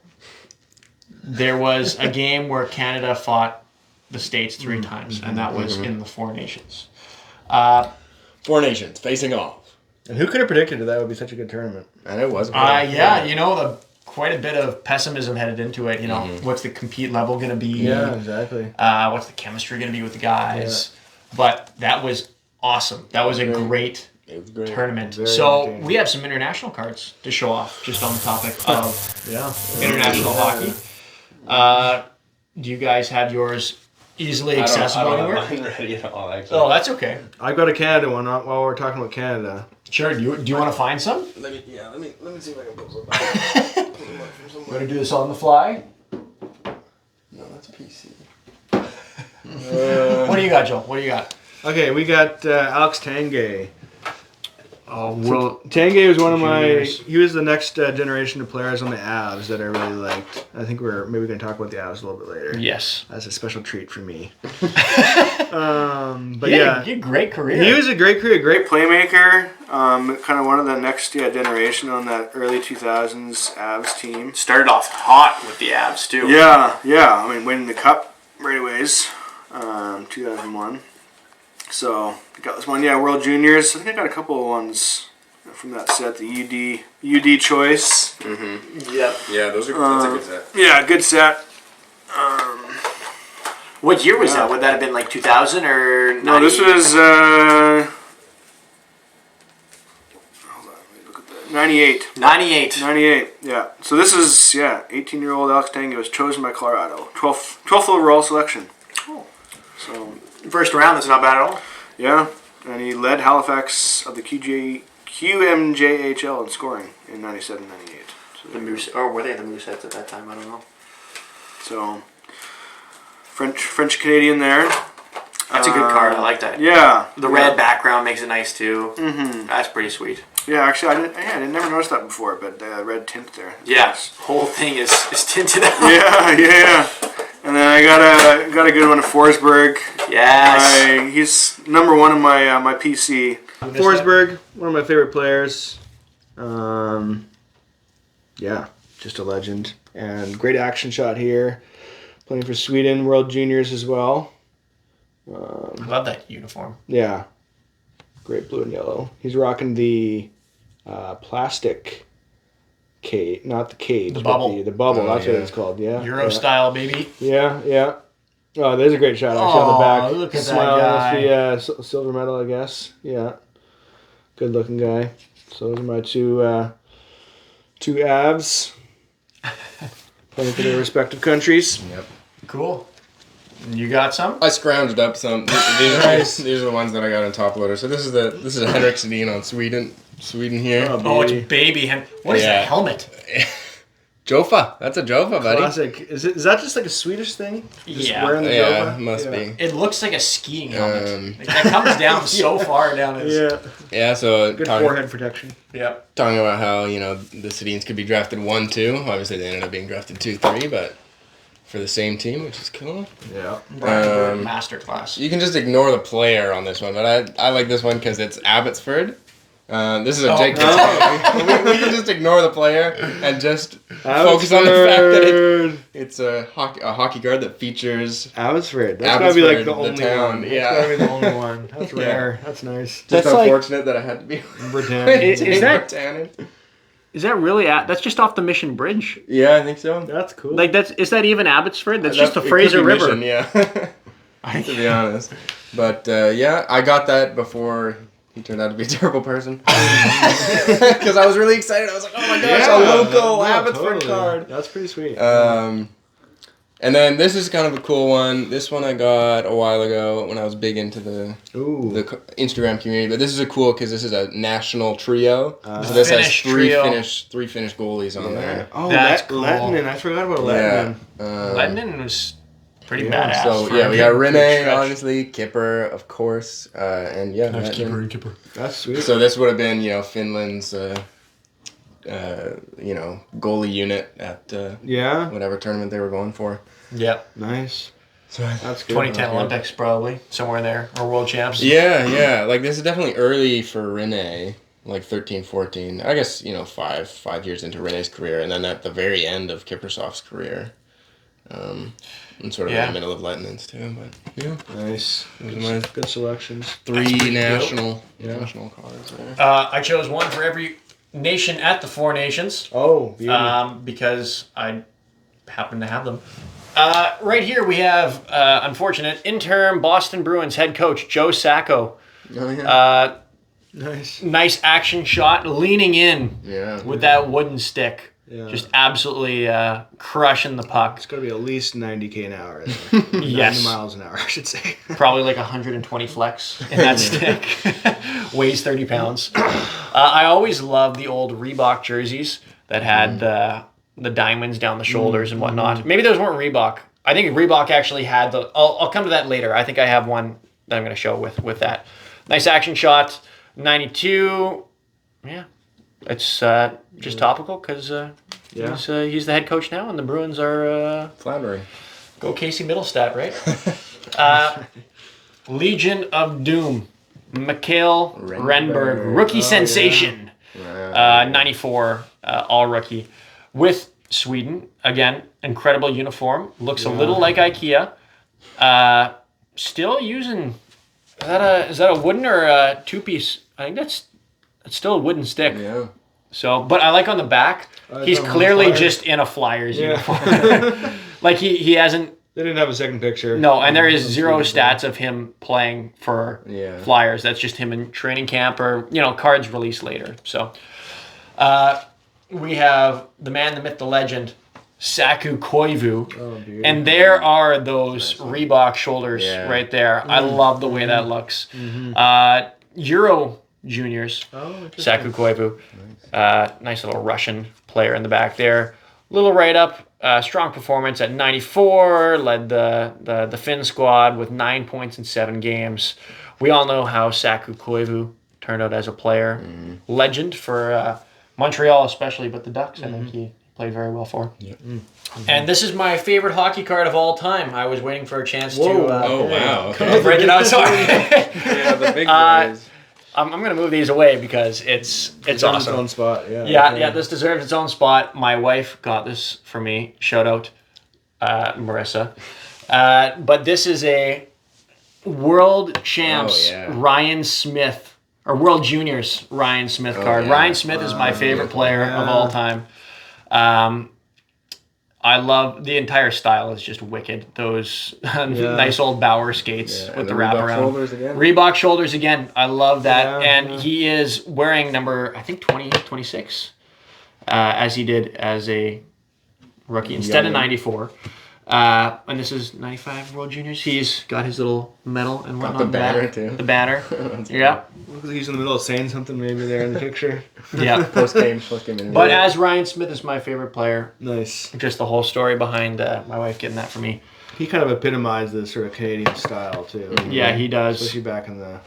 there was a game where Canada fought the States 3 times, and that was in the Four Nations. 4 nations facing off. And who could have predicted that would be such a good tournament? And it was. Yeah, you know, quite a bit of pessimism headed into it. You know, what's the compete level going to be? Yeah, exactly. What's the chemistry going to be with the guys? But that was awesome. That was a great It was great. tournament. Very So entertaining. we have some international cards to show off, just on the topic of Yeah. international hockey. Do you guys have yours easily accessible anywhere? mine ready at all, actually. Oh, that's okay. I've got a Canada one while we're talking about Canada. Sure. Do you want to find some? Let me see if I can pull some. You want to do this on the fly? No, that's PC. What do you got, Joel? What do you got? Okay, we got Alex Tanguay. Oh, well, Tanguay was one of Juniors. he was the next generation of players on the Avs that I really liked. I think we're maybe going to talk about the Avs a little bit later. yes. That's a special treat for me. But yeah. You had a great career. He was a great career, great playmaker. Kind of one of the next generation on that early 2000s Avs team. started off hot with the abs too. Yeah. I mean, winning the cup right aways, 2001. So got this one, World Juniors. I think I got a couple of ones from that set. The UD choice. Yep. Yeah, that's a good set. Yeah, good set. What year was that? Would that have been like 2000 or? No, this was. Hold on, let me look at that. 98. 98. 98. Yeah. So this is 18-year-old Alex Tanguay was chosen by Colorado, 12th overall selection. Oh. So. First round. That's not bad at all. Yeah, and he led Halifax of the QMJHL in scoring in 97-98. So, The Moose, or were they the Mooseheads at that time? I don't know. so French Canadian there. That's a good card. I like that. Yeah, The red background makes it nice too. Mm-hmm. That's pretty sweet. Yeah, actually, I didn't never noticed that before, but the red tint there. Yeah, whole thing is tinted out. Yeah. And then I got a good one of Forsberg. Yes. He's number one in my PC. Forsberg, one of my favorite players. Just a legend. And great action shot here. Playing for Sweden, World Juniors as well. I love that uniform. Yeah. Great blue and yellow. He's rocking the plastic cage, not the cage. The but bubble. The bubble, Oh, that's what yeah. it's called, yeah. Euro yeah. style, baby. Yeah. Oh, there's a great shot actually on the back. Look at that Smiling guy. with the silver medal, I guess. Yeah. Good looking guy. So those are my two Avs. Playing for their respective countries. Yep. Cool. You got some? I scrounged up some. These are the ones that I got on top loader. So this is a Henrik Sedin on Sweden here. Oh, it's baby. What is Yeah. that helmet? Jofa. That's a Jofa, buddy. Classic. Is that just like a Swedish thing? Just Yeah. wearing the Yeah, Jova? must be. It looks like a skiing helmet. Um, Like, that comes down so far down his. Yeah. Yeah, so Good talking forehead protection. Yep. about how, the Sedins could be drafted 1-2. Obviously, they ended up being drafted 2-3, but for the same team, which is cool. Yeah. Masterclass. You can just ignore the player on this one, but I like this one because it's Abbotsford. This is a Jake. We can just ignore the player and just focus on the fact that it's a hockey card that features Abbotsford. That's gotta be like the Abbotsford, the only town, one. yeah. That's gotta be the only one. That's Yeah. rare. That's nice. just That's like- unfortunate that I had to be. Britannia. Is that- Britannia. Is that really? That's just off the Mission Bridge. Yeah, I think so. That's cool. Like is that even Abbotsford? That's just the It could Fraser be River. Mission, yeah. To be honest, but I got that before he turned out to be a terrible person. Because I was really excited. I was like, oh my gosh, a local Abbotsford card. That's pretty sweet. And then this is kind of a cool one. This one I got a while ago when I was big into the Instagram community. But this is a cool because this is a national trio. So this has three Finnish goalies on there. Oh, That's cool. Lettinen. I forgot about Lettinen. Lettinen was pretty badass. So we got Rene, obviously, Kipper, of course, and Lettinen. Kipper. That's sweet. So this would have been, Finland's, goalie unit at whatever tournament they were going for. Yep. Nice. So That's good. 2010 Olympics, probably. Somewhere there. Or World Champs. Yeah. Like, this is definitely early for Rene. Like 13, 14. I guess, 5 years into Rene's career. And then at the very end of Kiprusoff's career. And sort of in the middle of Lettinen's too. But, yeah. Nice. Good selections. Three national cards there. I chose one for every nation at the Four Nations. Oh, beauty. Because I happen to have them. Right here we have, unfortunate, interim Boston Bruins head coach Joe Sacco. Oh, yeah. Nice action shot, leaning in with that wooden stick. Yeah. Just absolutely crushing the puck. It's going to be at least 90 an hour. Yes. 90 miles an hour, I should say. Probably like 120 flex in that stick. Weighs 30 pounds. I always loved the old Reebok jerseys that had the diamonds down the shoulders and whatnot. Maybe those weren't Reebok. I think Reebok actually had the... I'll come to that later. I think I have one that I'm going to show with that. Nice action shot. 92. Yeah. It's just topical because he's the head coach now, and the Bruins are floundering. Go Casey Middlestat, right? Legion of Doom, Mikhail Renberg, rookie sensation, 94 all rookie with Sweden. Again, incredible uniform. Looks a little like IKEA. Still using. Is that a wooden or a two-piece? I think it's still a wooden stick. Yeah. So, but I like on the back, he's clearly just in a Flyers uniform. Like he hasn't. They didn't have a second picture. No, and there is zero stats of him playing for Flyers. That's just him in training camp or cards released later. So, we have the man, the myth, the legend, Saku Koivu, and there are those Reebok shoulders right there. I love the way that looks. Euro Juniors, Saku Koivu, nice little Russian player in the back there. Little write-up, strong performance at 94, led the Finn squad with 9 points in 7 games. We all know how Saku Koivu turned out as a player. Legend for Montreal especially, but the Ducks, I think he played very well for. Yeah. And this is my favorite hockey card of all time. I was waiting for a chance to break it out. Sorry. The big boys. I'm going to move these away because it's awesome. Its own spot. Yeah, this deserves its own spot. My wife got this for me. Shout out, Marissa. But this is a World Champs Ryan Smith, or World Juniors Ryan Smith card. Ryan Smith is my favorite player of all time. I love the entire style is just wicked. Those nice old Bauer skates with the wraparound. Reebok shoulders again. I love that. He is wearing number, I think 26, as he did as a rookie instead of 94. And this is 95 World Juniors. He's got his little medal and whatnot. The banner too. The banner. Yeah. Looks like he's in the middle of saying something maybe there in the picture. Yeah. Post game. But as Ryan Smith is my favorite player. Nice. Just the whole story behind my wife getting that for me. He kind of epitomized the sort of Canadian style too. Yeah, he does. Especially back in the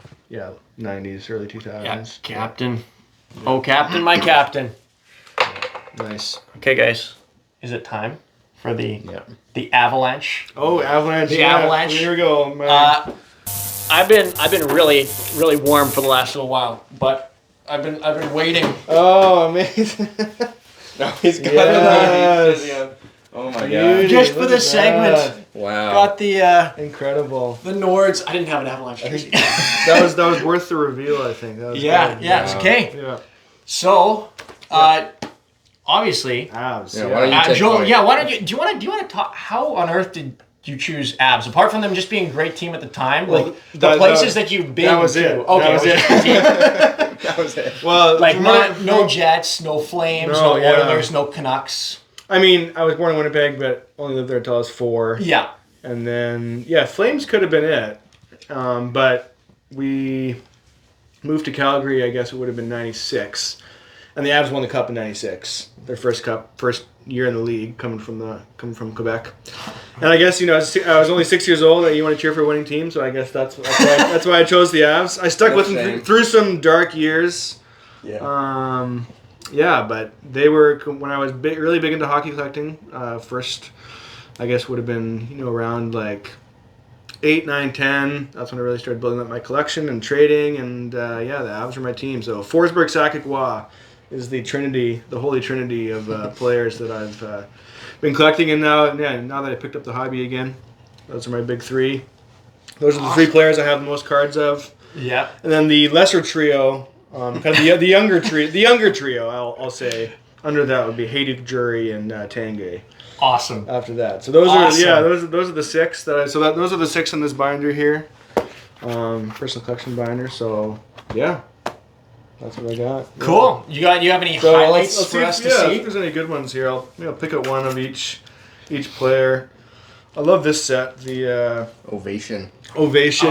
90s, early 2000s. Yeah, captain. Oh, captain, my captain. Nice. Okay, guys. Is it time for the Avalanche? Oh, Avalanche. The Avalanche. Here we go, man. I've been really, really warm for the last little while, but I've been waiting. Oh, amazing. No, he's got the oh my god. Just for this segment. Wow. Got the incredible. The Nords. I didn't have an Avalanche jersey. that was worth the reveal, I think. That was good. It's okay. Yeah. So, obviously, Abs. Yeah, why don't you take Joel, point? why don't you do you want to talk? How on earth did you choose Abs? Apart from them just being a great team at the time, like the places that you've been that was to. It. Okay, that was it. That was it. Well, like no Jets, no Flames, no Oilers, no Canucks. I mean, I was born in Winnipeg, but only lived there until I was 4. Yeah. And then, yeah, Flames could have been it. But we moved to Calgary, I guess it would have been 96. And the Avs won the cup in 96. Their first year in the league, coming from Quebec. And I guess, I was only 6 years old, and you want to cheer for a winning team, so I guess that's why I chose the Avs. I stuck with them through some dark years. Yeah. Yeah, but they were, when I was really big into hockey collecting, first, I guess would have been, around like 8, 9, 10. That's when I really started building up my collection and trading, and the Avs were my team. So Forsberg, Sakic, Waugh is the holy trinity of players that I've been collecting, and now that I picked up the hobby again, those are my big 3. Those are the 3 players I have the most cards of. Yeah. And then the lesser trio, kind of the younger trio, I'll say. Under that would be Hayduk, Jury, and Tanguay. Awesome. After that, so those are the 6 those are the 6 in this binder here, personal collection binder. So yeah, that's what I got. Cool. You have any highlights for us to see? If there's any good ones here, I'll pick up one of each player. I love this set, the Ovation. Ovation's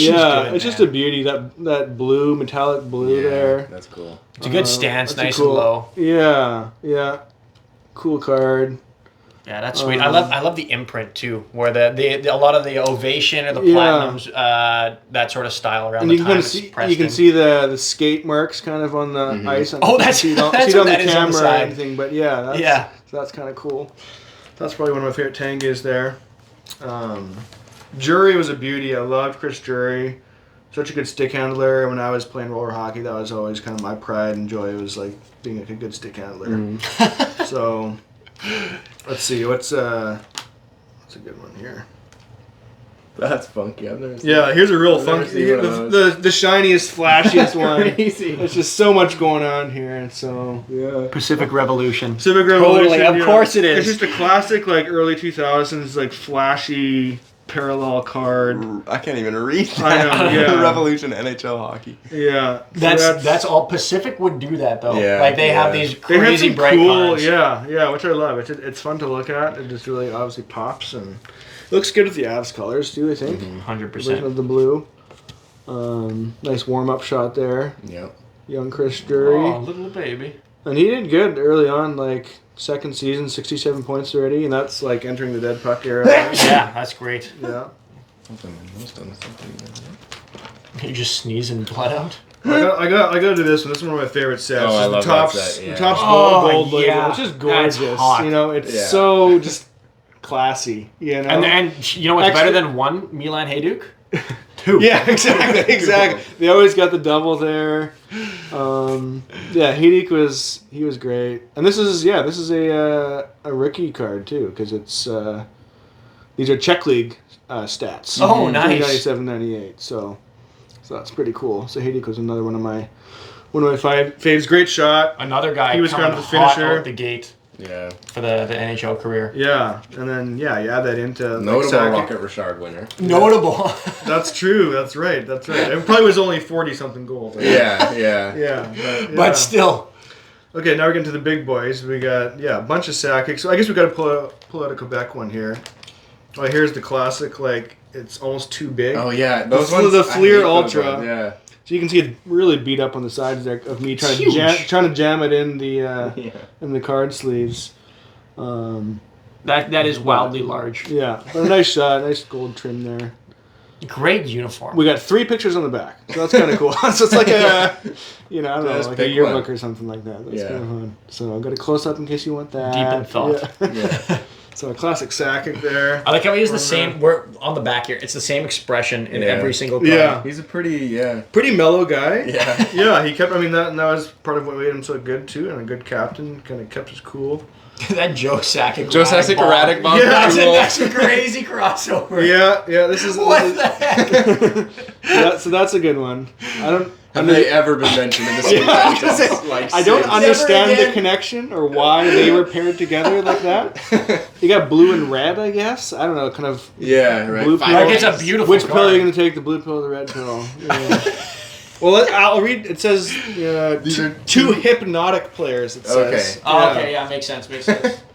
yeah, good, it's just a beauty. That blue, metallic blue there. That's cool. It's a good stance, That's nice cool, and low. Yeah. Cool card. Yeah, that's sweet. I love the imprint too, where the a lot of the Ovation or the Platinums, that sort of style around and the you time. You can see the skate marks kind of on the ice. You don't see it on the camera or anything, but so that's kind of cool. That's probably one of my favorite Tanguays there. Jury was a beauty. I loved Chris Jury. Such a good stick handler. When I was playing roller hockey, that was always kind of my pride and joy. Was like being a good stick handler. So let's see. What's a good one here? That's funky. I've never seen here's a real never funky. seen one of those. The shiniest, flashiest one. Crazy. There's just so much going on here, and so Pacific Revolution. Totally, of course it is. It's just a classic, like early 2000s, like flashy parallel card. I can't even read that. I know, yeah. Revolution NHL hockey. Yeah. That's all. Pacific would do that though. Yeah, Like they have these They have crazy some bright cool, cards. which I love. It's fun to look at. It just really obviously pops, and it looks good with the Avs colors too, I think. 100%. Of the blue. Nice warm-up shot there. Yep. Young Chris Drury. Oh, little baby. And he did good early on, like second season, 67 points already, and that's like entering the dead puck era. Yeah, that's great. Yeah. You just sneeze and blood out. I got to do this one. This is one of my favorite sets. Oh, I the love Topps, that set, yeah. The Topps gold label. yeah. It's just That's gorgeous. hot. It's so just classy. And you know what's better than one Milan Hayduk? 2. Yeah, exactly. They always got the double there. Hayduk was great. And this is a rookie card too, because it's these are Czech League stats. Oh, nice. 97, 98. So that's pretty cool. So Hayduk was another one of my faves. Great shot. Another guy. He was coming kind of the hot finisher. out the gate. Yeah. For the NHL career. Yeah, and then you add that into Notable Sakic. Rocket Richard winner. Notable. That's true. That's right. It probably was only 40-something goals. Yeah. But still. Okay, now we're getting to the big boys. We got a bunch of Sakic. So I guess we got to pull out a Quebec one here. Oh, here's the classic. Like it's almost too big. Oh yeah, The Fleer Ultra. Yeah. So you can see it really beat up on the sides there of me trying to jam it in the card sleeves. That is wildly large. Yeah, but a nice shot, nice gold trim there. Great uniform. We got 3 pictures on the back, so that's kind of cool. So it's like I don't know, like a yearbook or something like that. That's kind of fun. So I've got a close up in case you want that. Deep in thought. Yeah. So a classic Sakic there. I like how he has the same. We're on the back here. It's the same expression in every single card. Yeah. He's a pretty mellow guy. Yeah. Yeah, he kept. I mean, that was part of what made him so good too, and a good captain. Kind of kept us cool. That Joe Sakic. erratic bomb. Yeah, that's a crazy crossover. Yeah. This is What the heck? so that's a good one. Have they ever been mentioned in the same sentence? I don't understand the connection or why they were paired together like that. You got blue and red, I guess. I don't know, kind of. Yeah, right. Blue pill. Like it's a beautiful. Which card. pill are you going to take? The blue pill or the red pill? Yeah. Well, I'll read. It says These are two hypnotic players. It says. Okay. Oh, okay, yeah, makes sense.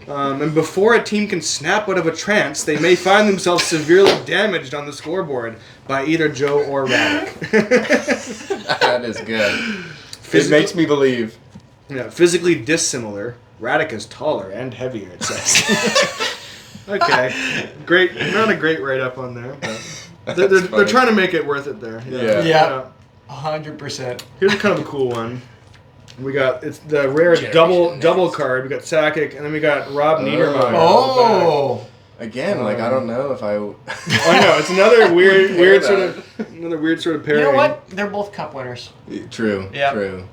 And before a team can snap out of a trance, they may find themselves severely damaged on the scoreboard by either Joe or Radek. That is good. It makes me believe. Yeah, physically dissimilar. Radek is taller and heavier, it says. Okay. Great. Not a great write-up on there, but they're trying to make it worth it there. Yeah. 100%. Here's kind of a cool one. We got it's the rare double card. We got Sakic, and then we got Rob Niedermeyer. Oh. Again, like I don't know if I. I know it's another weird sort of pairing. You know what? They're both cup winners. True. Yeah. True.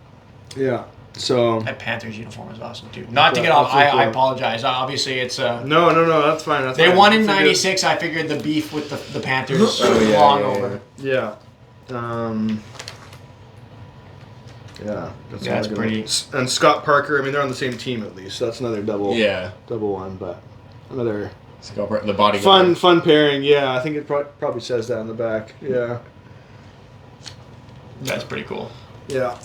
Yeah. So that Panthers uniform is awesome too. Not to get off. I apologize. Obviously, it's No. That's fine. They won in '96. I figured the beef with the Panthers long over. Yeah. That's pretty. And Scott Parker. I mean, they're on the same team at least. So that's another double one, but another the bodyguard. fun pairing. Yeah, I think it probably says that on the back. Yeah. That's pretty cool. Yeah.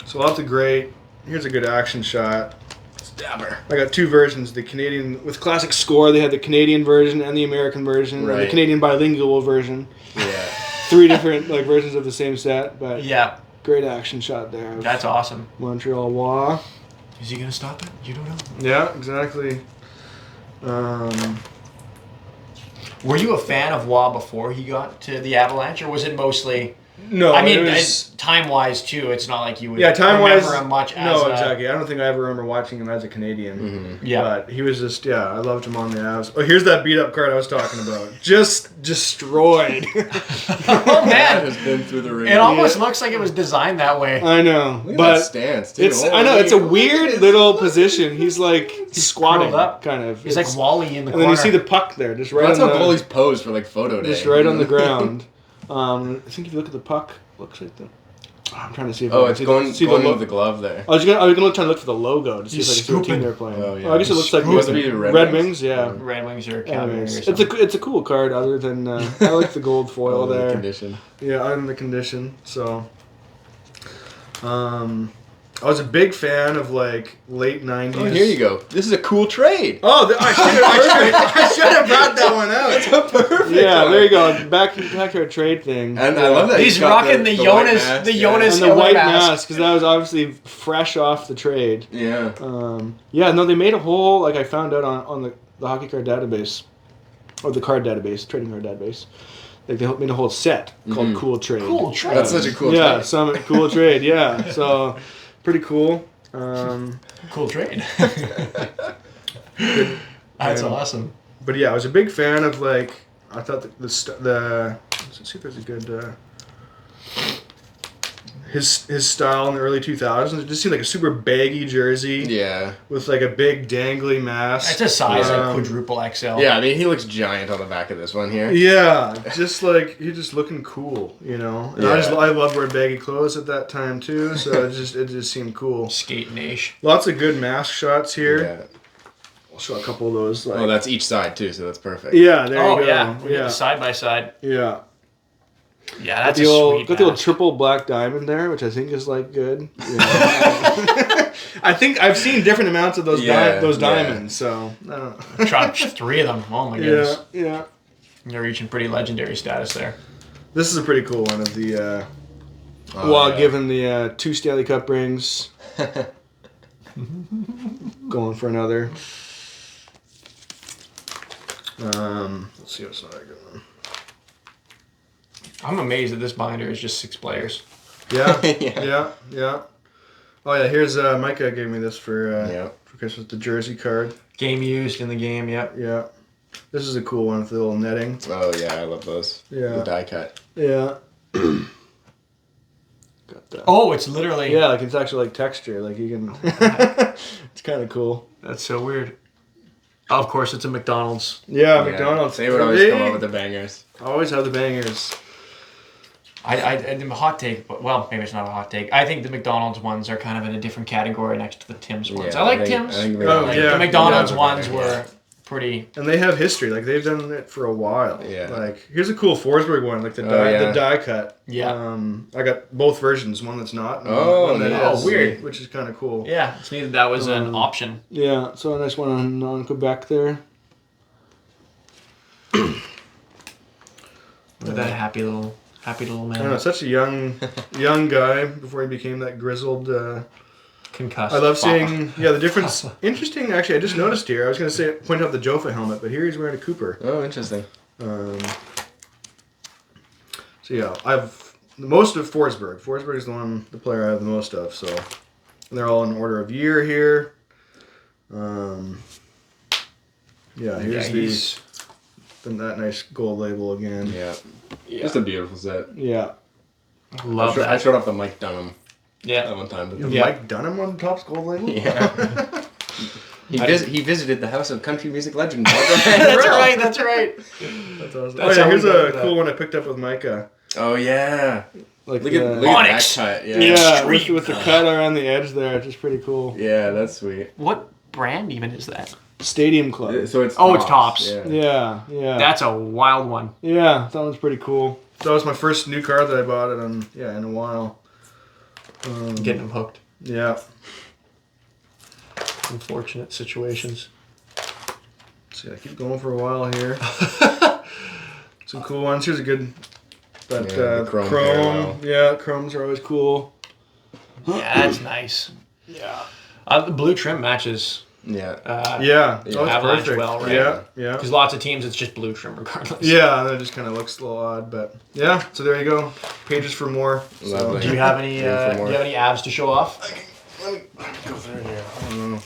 So lots of great. Here's a good action shot. Stabber. I got two versions. The Canadian with classic score. They had the Canadian version and the American version. Right. And the Canadian bilingual version. Yeah. 3 different versions of the same set, but yeah, great action shot there. That's awesome. Montreal Wa. Is he gonna stop it? You don't know. Yeah, exactly. Were you a fan of Wa before he got to the Avalanche, or was it mostly? No, I mean, it was, time-wise too. It's not like you would time-wise, remember him much. No, exactly. I don't think I ever remember watching him as a Canadian. Mm-hmm. Yeah, but he was just I loved him on the Avs. Oh, here's that beat-up card I was talking about. Just destroyed. Oh man, has been through the ring. It almost looks like it was designed that way. I know, Look at but that stance, too. I know it's a weird little position. He's like squatting up, kind of. He's like Wally in the corner. And then you see the puck there, just right. That's on how the, goalies pose for like photo day. Just right on the ground. I think if you look at the puck, looks like the. I'm trying to see if I can it's see going the into the glove there. I was gonna try to look for the logo to see if I can see what team they're playing. Oh, yeah. I guess it looks like Must be the Red Wings. Yeah. Red Wings or Calgary. Anyways, it's a cool card. Other than I like the gold foil The there. condition. Yeah, I'm the condition. So, I was a big fan of like late '90s. Oh, here you go. This is a cool trade. Oh, I should have brought that one out. It's a perfect. Yeah, one. there you go. Back to our trade thing. And I love that He's got rocking the Jonas, white mask, the yeah. Jonas And the Hiller white mask. mask, because that was obviously fresh off the trade. Yeah. They made a whole, like I found out on the hockey card database, or the card database, trading card database. Like they made a whole set called Cool Trade. Cool trade. That's such a cool Yeah, trade. cool trade. Yeah, so pretty cool. Cool trade. That's awesome. But yeah, I was a big fan of like I thought let's see if there's a good his style in the early 2000s. It just seemed like a super baggy jersey. Yeah. With like a big dangly mask. That's a size like quadruple XL. Yeah, I mean he looks giant on the back of this one here. Yeah, just like he's just looking cool, you know. And Yeah. I loved wearing baggy clothes at that time too, so it just seemed cool. Skate-ish. Lots of good mask shots here. Yeah. I'll show a couple of those. Like, Oh, that's each side too, so that's perfect. yeah, there you go. Yeah. We yeah, got side by side. yeah. Yeah, that's Got sweet the old mask. triple black diamond there, which I think is like good. You know? I think I've seen different amounts of those Yeah, those yeah. diamonds, so I don't know. Tried 3 of them. Oh my goodness. Yeah. You're reaching pretty legendary status there. This is a pretty cool one of the. Oh, yeah. Given the 2 Stanley Cup rings, going for another. Let's see what's another good one. I'm amazed that this binder is just 6 players. Yeah, Yeah. yeah. Oh yeah, here's Micah gave me this for Yeah. Christmas, the jersey card. Game used in the game, yep. Yeah, this is a cool one with the little netting. Oh yeah, I love those. Yeah. The die cut. Yeah. Got that. Oh, it's literally... Yeah, like it's actually like texture. Like you can. It's kind of cool. That's so weird. Of course, it's a McDonald's. Yeah, Yeah. McDonald's. They would always come up with the bangers. Always have the bangers. A hot take, but well, maybe it's not a hot take. I think the McDonald's ones are kind of in a different category next to the Tim's ones. Yeah, I like I think- Tim's. I think Oh, Like, yeah. the McDonald's Yeah. ones were pretty. And they have history. Like, they've done it for a while. Yeah. Like, here's a cool Forsberg one, like the die cut. Yeah. I got both versions, one that's not. And Oh, one that nice. is, Weird. Which is kind of cool. Yeah, it's neat that was an option. Yeah, so a nice one on Quebec there. With that happy little I don't know, man. such a young guy before he became that grizzled. Concussed. I love seeing the difference. Interesting, actually. I just noticed here. I was going to say point out the Jofa helmet, but here he's wearing a Cooper. Oh, interesting. So yeah, I've the most of Forsberg. Forsberg is the player I have the most of. So and they're all in order of year here. Here's that nice gold label again. Yeah. Just a beautiful set. Yeah. Love that. I showed off the Mike Dunham Yeah. that one time. Mike Dunham on the Topps gold label. Yeah. He visited the house of country music legend. That's right. That's right. That's awesome. That's Oh yeah, how here's we got a that. cool one I picked up with Micah. Oh yeah. Like Look at that Onyx. cut. Yeah. yeah, with the cut around the edge there, it's just pretty cool. Yeah, that's sweet. What brand even is that? Stadium Club. So it's Oh, it's Topps. Yeah. Yeah. That's a wild one. Yeah, that one's pretty cool. That was my first new card that I bought it on. Yeah, in a while. Getting them hooked. Yeah. Unfortunate situations. So yeah, keep going for a while here. Some cool ones. Here's a good. But Yeah, the chrome chrome. Yeah, chromes are always cool. Yeah, that's nice. Yeah. The blue trim matches. Yeah. Yeah. Oh, it's Avalanche perfect. well, right? Yeah. Yeah. Because lots of teams, it's just blue trim regardless. Yeah, that just kind of looks a little odd, but yeah. So there you go. Pages for more. So. Lovely. Do you have any? Yeah, for Do more. you have any abs to show off? Let me go through here. I don't know.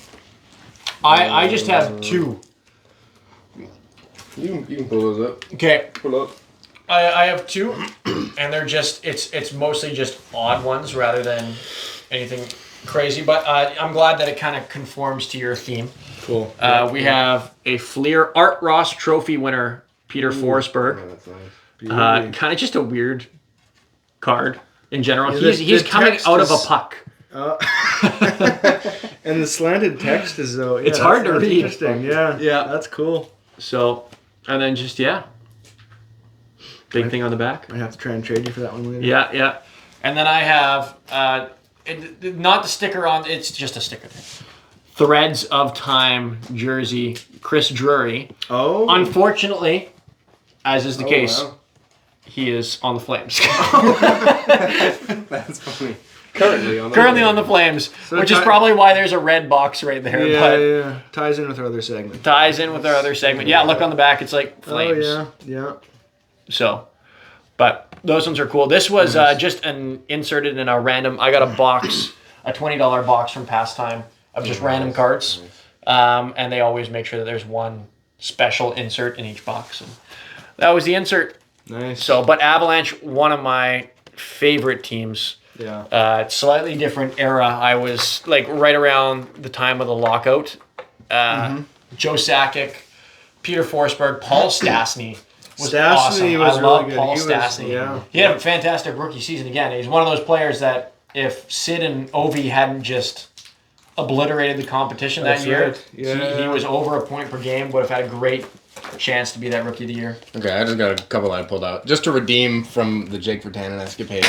I just have two. You can pull those up. Okay, Pull up. I have two, and they're just it's mostly just odd ones rather than anything crazy. But I'm glad that it kind of conforms to your theme. Cool. We have a Fleer Art Ross Trophy winner, Peter Forsberg. Yeah, that's nice. Kind of just a weird card in general. Yeah, He's the coming text out of a is- puck. And the slanted text is though. Yeah, It's hard to that's read. Interesting. Yeah. Yeah. That's cool. So, and then just big thing on the back. I have to try and trade you for that one later. Yeah. And then I have not the sticker on. It's just a sticker. Threads of Time jersey, Chris Drury. Oh. Unfortunately, as is the case, wow. he is on the Flames. That's funny. Currently on the Flames, So which is ti- probably why there's a red box right there. But Yeah. Ties in with our other segment. ties in with our other segment. Yeah, look on the back. It's like Flames. Oh yeah. So, but those ones are cool. This was just inserted in a random. I got a box, a $20 box from Pastime of just random cards, and they always make sure that there's one special insert in each box. And that was the insert. Nice. So, but Avalanche, one of my favorite teams. Yeah. Slightly different era. I was like right around the time of the lockout. Joe Sakic, Peter Forsberg, Paul Stastny was awesome. was I really love good. Paul He was- Stastny. yeah. He had a fantastic rookie season again. He's one of those players that if Sid and Ovi hadn't just obliterated the competition That's that year, right. Yeah. he was over a point per game, would have had a great chance to be that rookie of the year. Okay, I just got a couple I pulled out. Just to redeem from the Jake Vertanen escapade.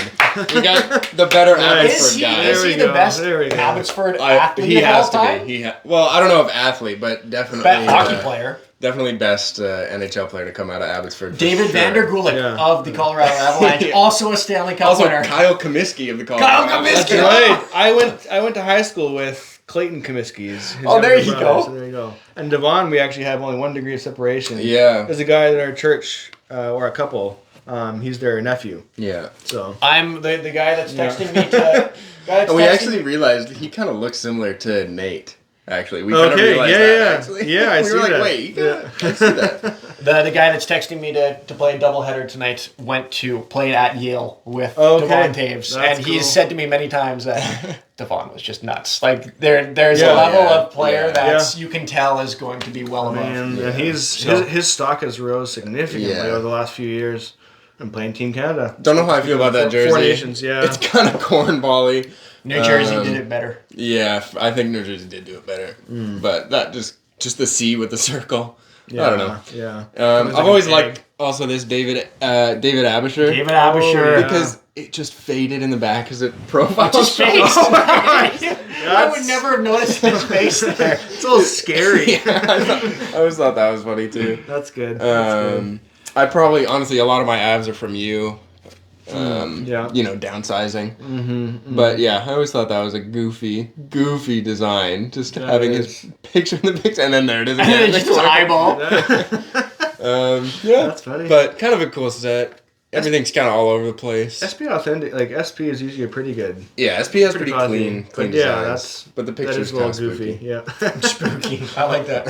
We got the better Abbotsford guy. Is There he we the go. best There we go. Abbotsford He athlete of has all to time? be. Well, I don't know if athlete, but definitely Hockey player. Definitely best NHL player to come out of Abbotsford. for David sure. Vander Gulik Yeah. of the Colorado Avalanche, also a Stanley Cup Also, winner. Kyle Comiskey of the Colorado Kyle Avalanche. Comiskey! Right. I went to high school with Clayton Comiskey's. his Oh, there younger you brother, go. So there you go. And Devon, we actually have only 1 degree of separation. Yeah. There's a guy at our church, or a couple. He's their nephew. Yeah. So. I'm the guy that's Yeah. texting me to. And we actually realized he kind of looks similar to Nate. Actually, we kind of Okay, realized yeah, that. yeah. Actually. Yeah, I we see were like, that. wait, I see that. the guy that's texting me to play a doubleheader tonight went to play at Yale with Okay. Devon Taves, That's and cool. he's said to me many times that Devon was just nuts. Like there's Yeah. a level Yeah. of player Yeah. that's you can tell is going to be well above. Man, Yeah. and his stock has rose significantly Yeah. over the last few years. I'm playing Team Canada. Don't know how I feel about that jersey. Four Nations, yeah. It's kind of cornbally. New Jersey did it better. Yeah, I think New Jersey did do it better. But that just the C with the circle. Yeah, I don't know. Yeah. I've always liked also this David Abisher. David Abisher. yeah. Because it just faded in the back as it profile. His face. I would never have noticed his face there. It's a little scary. I always thought that was funny too. That's good. I probably, honestly, a lot of my abs are from you. Yeah. You know, downsizing. But yeah, I always thought that was a goofy design. Just having his picture in the picture, and then there it is And again. then just his eyeball. Yeah, That's funny. but kind of a cool set. Everything's kind of all over the place. SP authentic, like SP is usually a pretty good. Yeah, SP has pretty fuzzy. clean But designs. But the that picture's is a kind little of goofy. spooky. Yeah. Spooky. I like that.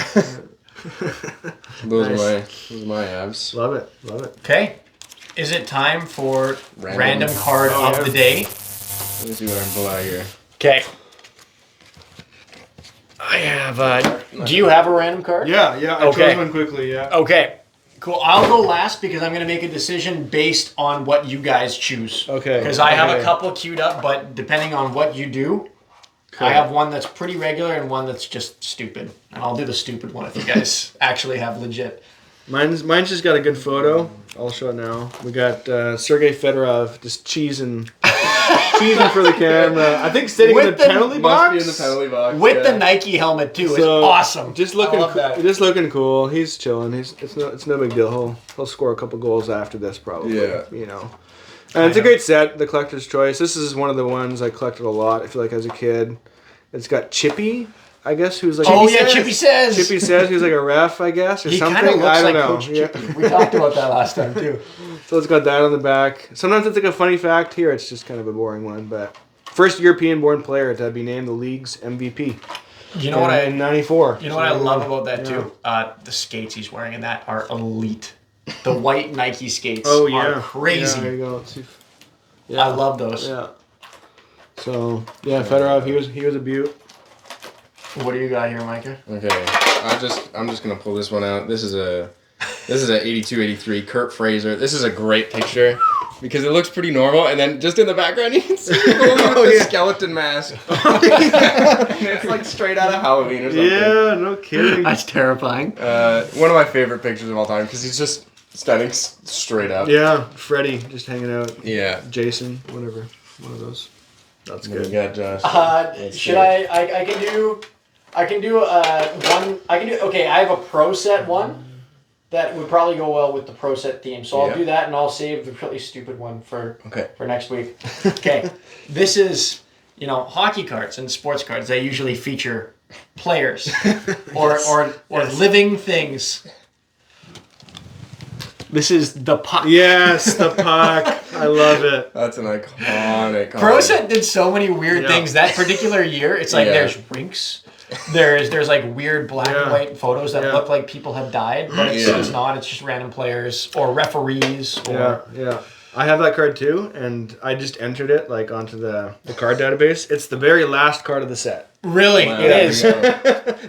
Those Nice. are my abs. Love it. Okay. Is it time for Random. random card of the day? Let me see what I can pull out here. Okay. I have. Do you have a random card? Yeah. I Okay. chose one quickly. Yeah. Okay. Cool. I'll go last because I'm going to make a decision based on what you guys choose. Okay. Because I have a Okay. couple queued up, but depending on what you do, I have one that's pretty regular and one that's just stupid. And I'll do the stupid one if you guys actually have legit. Mine's just got a good photo. I'll show it now. We got Sergei Fedorov just cheesing for the camera. I think sitting in With the the- penalty Must box. be in the penalty box. With yeah. the Nike helmet too. It's So, awesome. Just looking, I love that. just looking cool. He's chilling. It's no big deal. He'll score a couple goals after this probably. Yeah. You know. And it's a great set. The collector's choice. This is one of the ones I collected a lot. I feel like as a kid. It's got Chippy, I guess, who's like. Chippy says. Chippy says he's like a ref, I guess, or He something. kind of looks I don't like know. Coach Yeah. Chippy. We talked about that last time too. So it's got that on the back. Sometimes it's like a funny fact. Here it's just kind of a boring one, but first European-born player to be named the league's MVP. You know what I in '94. You know what I love about that too? The skates he's wearing in that are elite. The white Nike skates are crazy. Yeah, there you go. Let's see. I love those. Yeah. So Fedorov, he was a beaut. What do you got here, Micah? Okay, I'm just gonna pull this one out. This is a 82-83 Kurt Fraser. This is a great picture because it looks pretty normal, and then just in the background you can see the skeleton mask. It's like straight out of Halloween or something. Yeah, no kidding. That's terrifying. One of my favorite pictures of all time because he's just standing straight up. Yeah, Freddie just hanging out. Yeah. Jason, whatever, one of those. That's What do good. you got, Josh? Should I can do one. Okay, I have a Pro Set one that would probably go well with the Pro Set theme. So I'll Yeah. do that, and I'll save the really stupid one for Okay. next week. Okay, this is hockey cards and sports cards. They usually feature players or living things. This is the puck. Yes, the puck. I love it. That's an iconic. Pro Set did so many weird things that particular year. It's like Yeah. there's rinks. There's like weird black and white photos that Yeah. look like people have died, but it's not. It's just random players or referees. Or Yeah. I have that card too, and I just entered it like onto the card database. It's the very last card of the set. Really, Wow, it there is we go.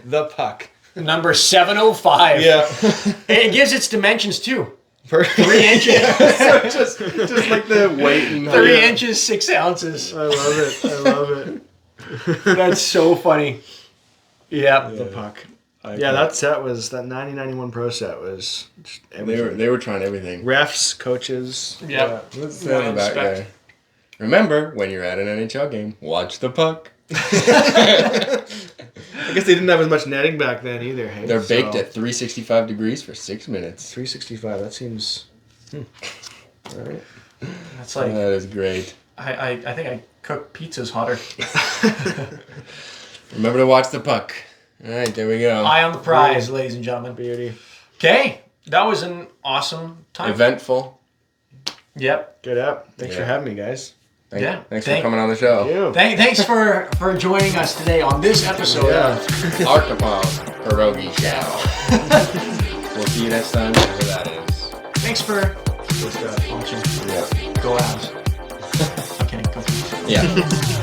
The puck. number 705. Yeah. It gives its dimensions too. 3 inches. just like the weight and 3 inches, 6 ounces. I love it. That's so funny. Yep. The puck. Yeah, that set was that 90-91 Pro Set was just everything. They were trying everything. Refs, coaches. Yep. Let's say on the back Respect. guy. Remember, when you're at an NHL game, watch the puck. I guess they didn't have as much netting back then either. Hey? They're baked at 365 degrees for 6 minutes. 365. That seems. All right. That's like That is great. I think I cook pizzas hotter. Remember to watch the puck. All right, there we go. Eye on the prize, ladies and gentlemen. Beauty. Okay, that was an awesome time. Eventful. Yep. Good app. Thanks for Yeah. having me, guys. Thanks for coming on the show. Thanks for joining us today on this episode of Arkhipov Pierogi Chow. We'll see you next time, whatever that is. Thanks for watching. Yeah. Go Avs. I'm kidding. Go Avs. Yeah.